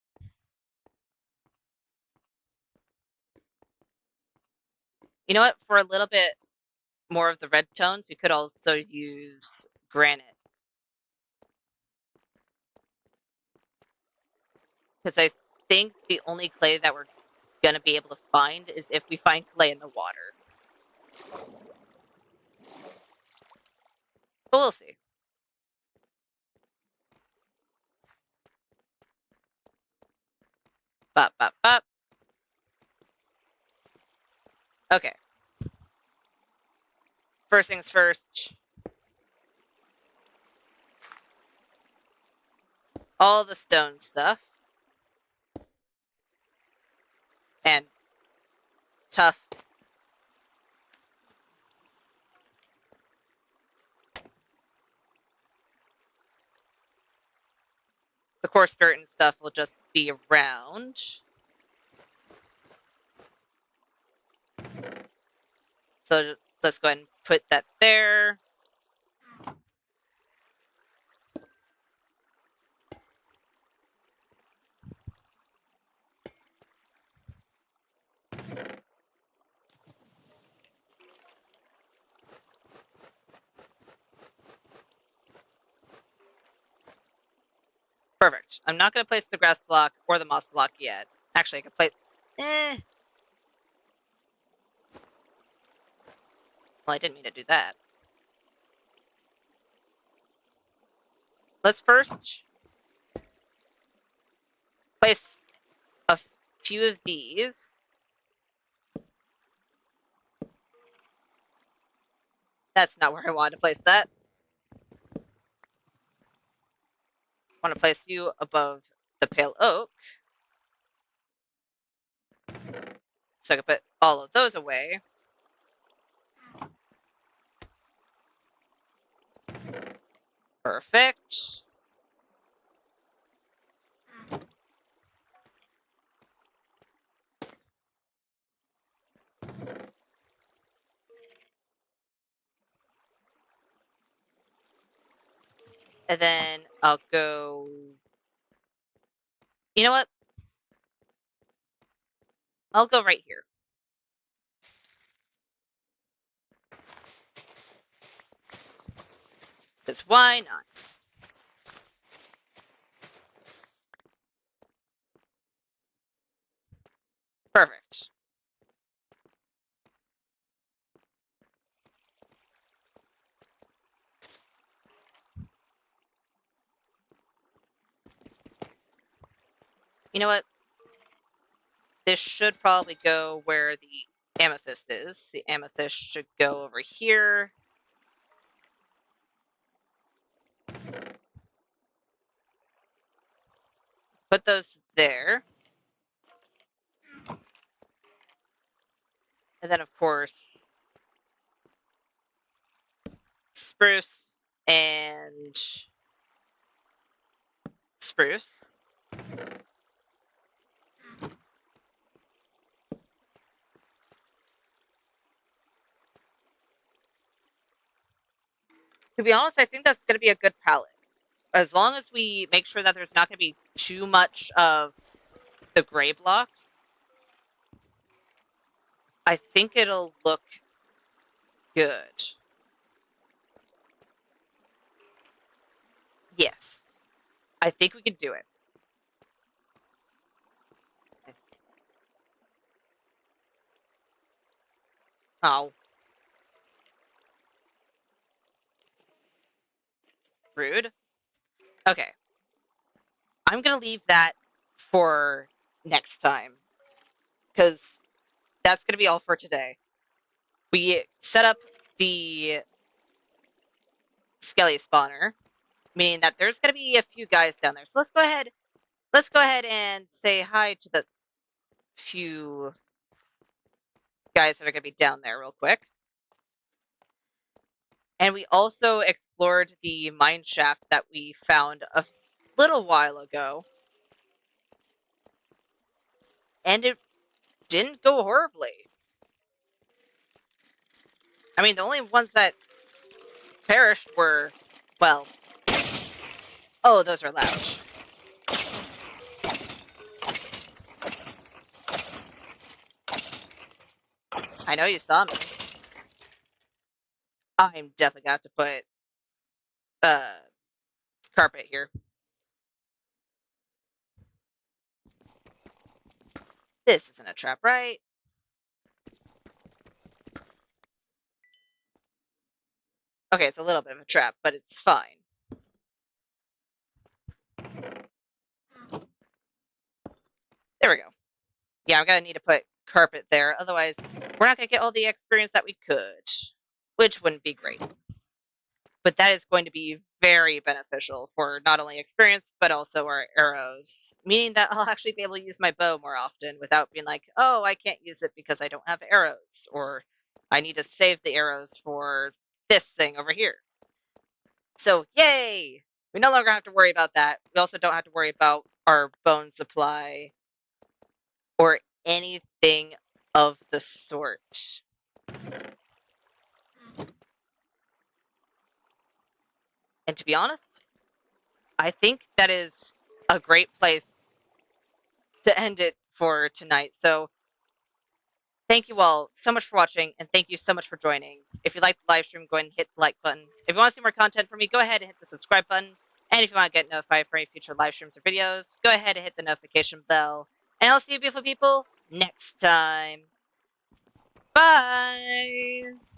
You know what? For a little bit more of the red tones, we could also use granite. Because I think the only clay that we're going to be able to find is if we find clay in the water. But we'll see. Bop, bop, bop. Okay. First things first. All the stone stuff. And tough. The coarse dirt and stuff will just be around. So let's go ahead and put that there. Perfect. I'm not going to place the grass block or the moss block yet. Actually, I can place... Well, I didn't mean to do that. Let's first place a few of these. That's not where I wanted to place that. I want to place you above the pale oak. So I can put all of those away. Perfect. And then I'll go... You know what? I'll go right here. Because why not? Perfect. You know what? This should probably go where the amethyst is. The amethyst should go over here. Put those there. And then, of course, spruce and spruce. To be honest, I think that's going to be a good palette. As long as we make sure that there's not going to be too much of the gray blocks, I think it'll look good. Yes. I think we can do it. Oh. Rude. Okay. I'm going to leave that for next time. Because that's going to be all for today. We set up the skelly spawner, meaning that there's going to be a few guys down there. So let's go ahead and say hi to the few guys that are going to be down there real quick. And we also explored the mine shaft that we found a little while ago. And it didn't go horribly. I mean, the only ones that perished were, well... Oh, those are loud. I know you saw me. I'm definitely gonna have to put carpet here. This isn't a trap, right? Okay, it's a little bit of a trap, but it's fine. There we go. Yeah, I'm gonna need to put carpet there, otherwise we're not gonna get all the experience that we could, which wouldn't be great. But that is going to be very beneficial for not only experience, but also our arrows, meaning that I'll actually be able to use my bow more often without being like, oh, I can't use it because I don't have arrows, or I need to save the arrows for this thing over here. So, yay! We no longer have to worry about that. We also don't have to worry about our bone supply or anything of the sort. And to be honest, I think that is a great place to end it for tonight. So thank you all so much for watching, and thank you so much for joining. If you liked the live stream, go ahead and hit the like button. If you want to see more content from me, go ahead and hit the subscribe button. And if you want to get notified for any future live streams or videos, go ahead and hit the notification bell. And I'll see you beautiful people next time. Bye!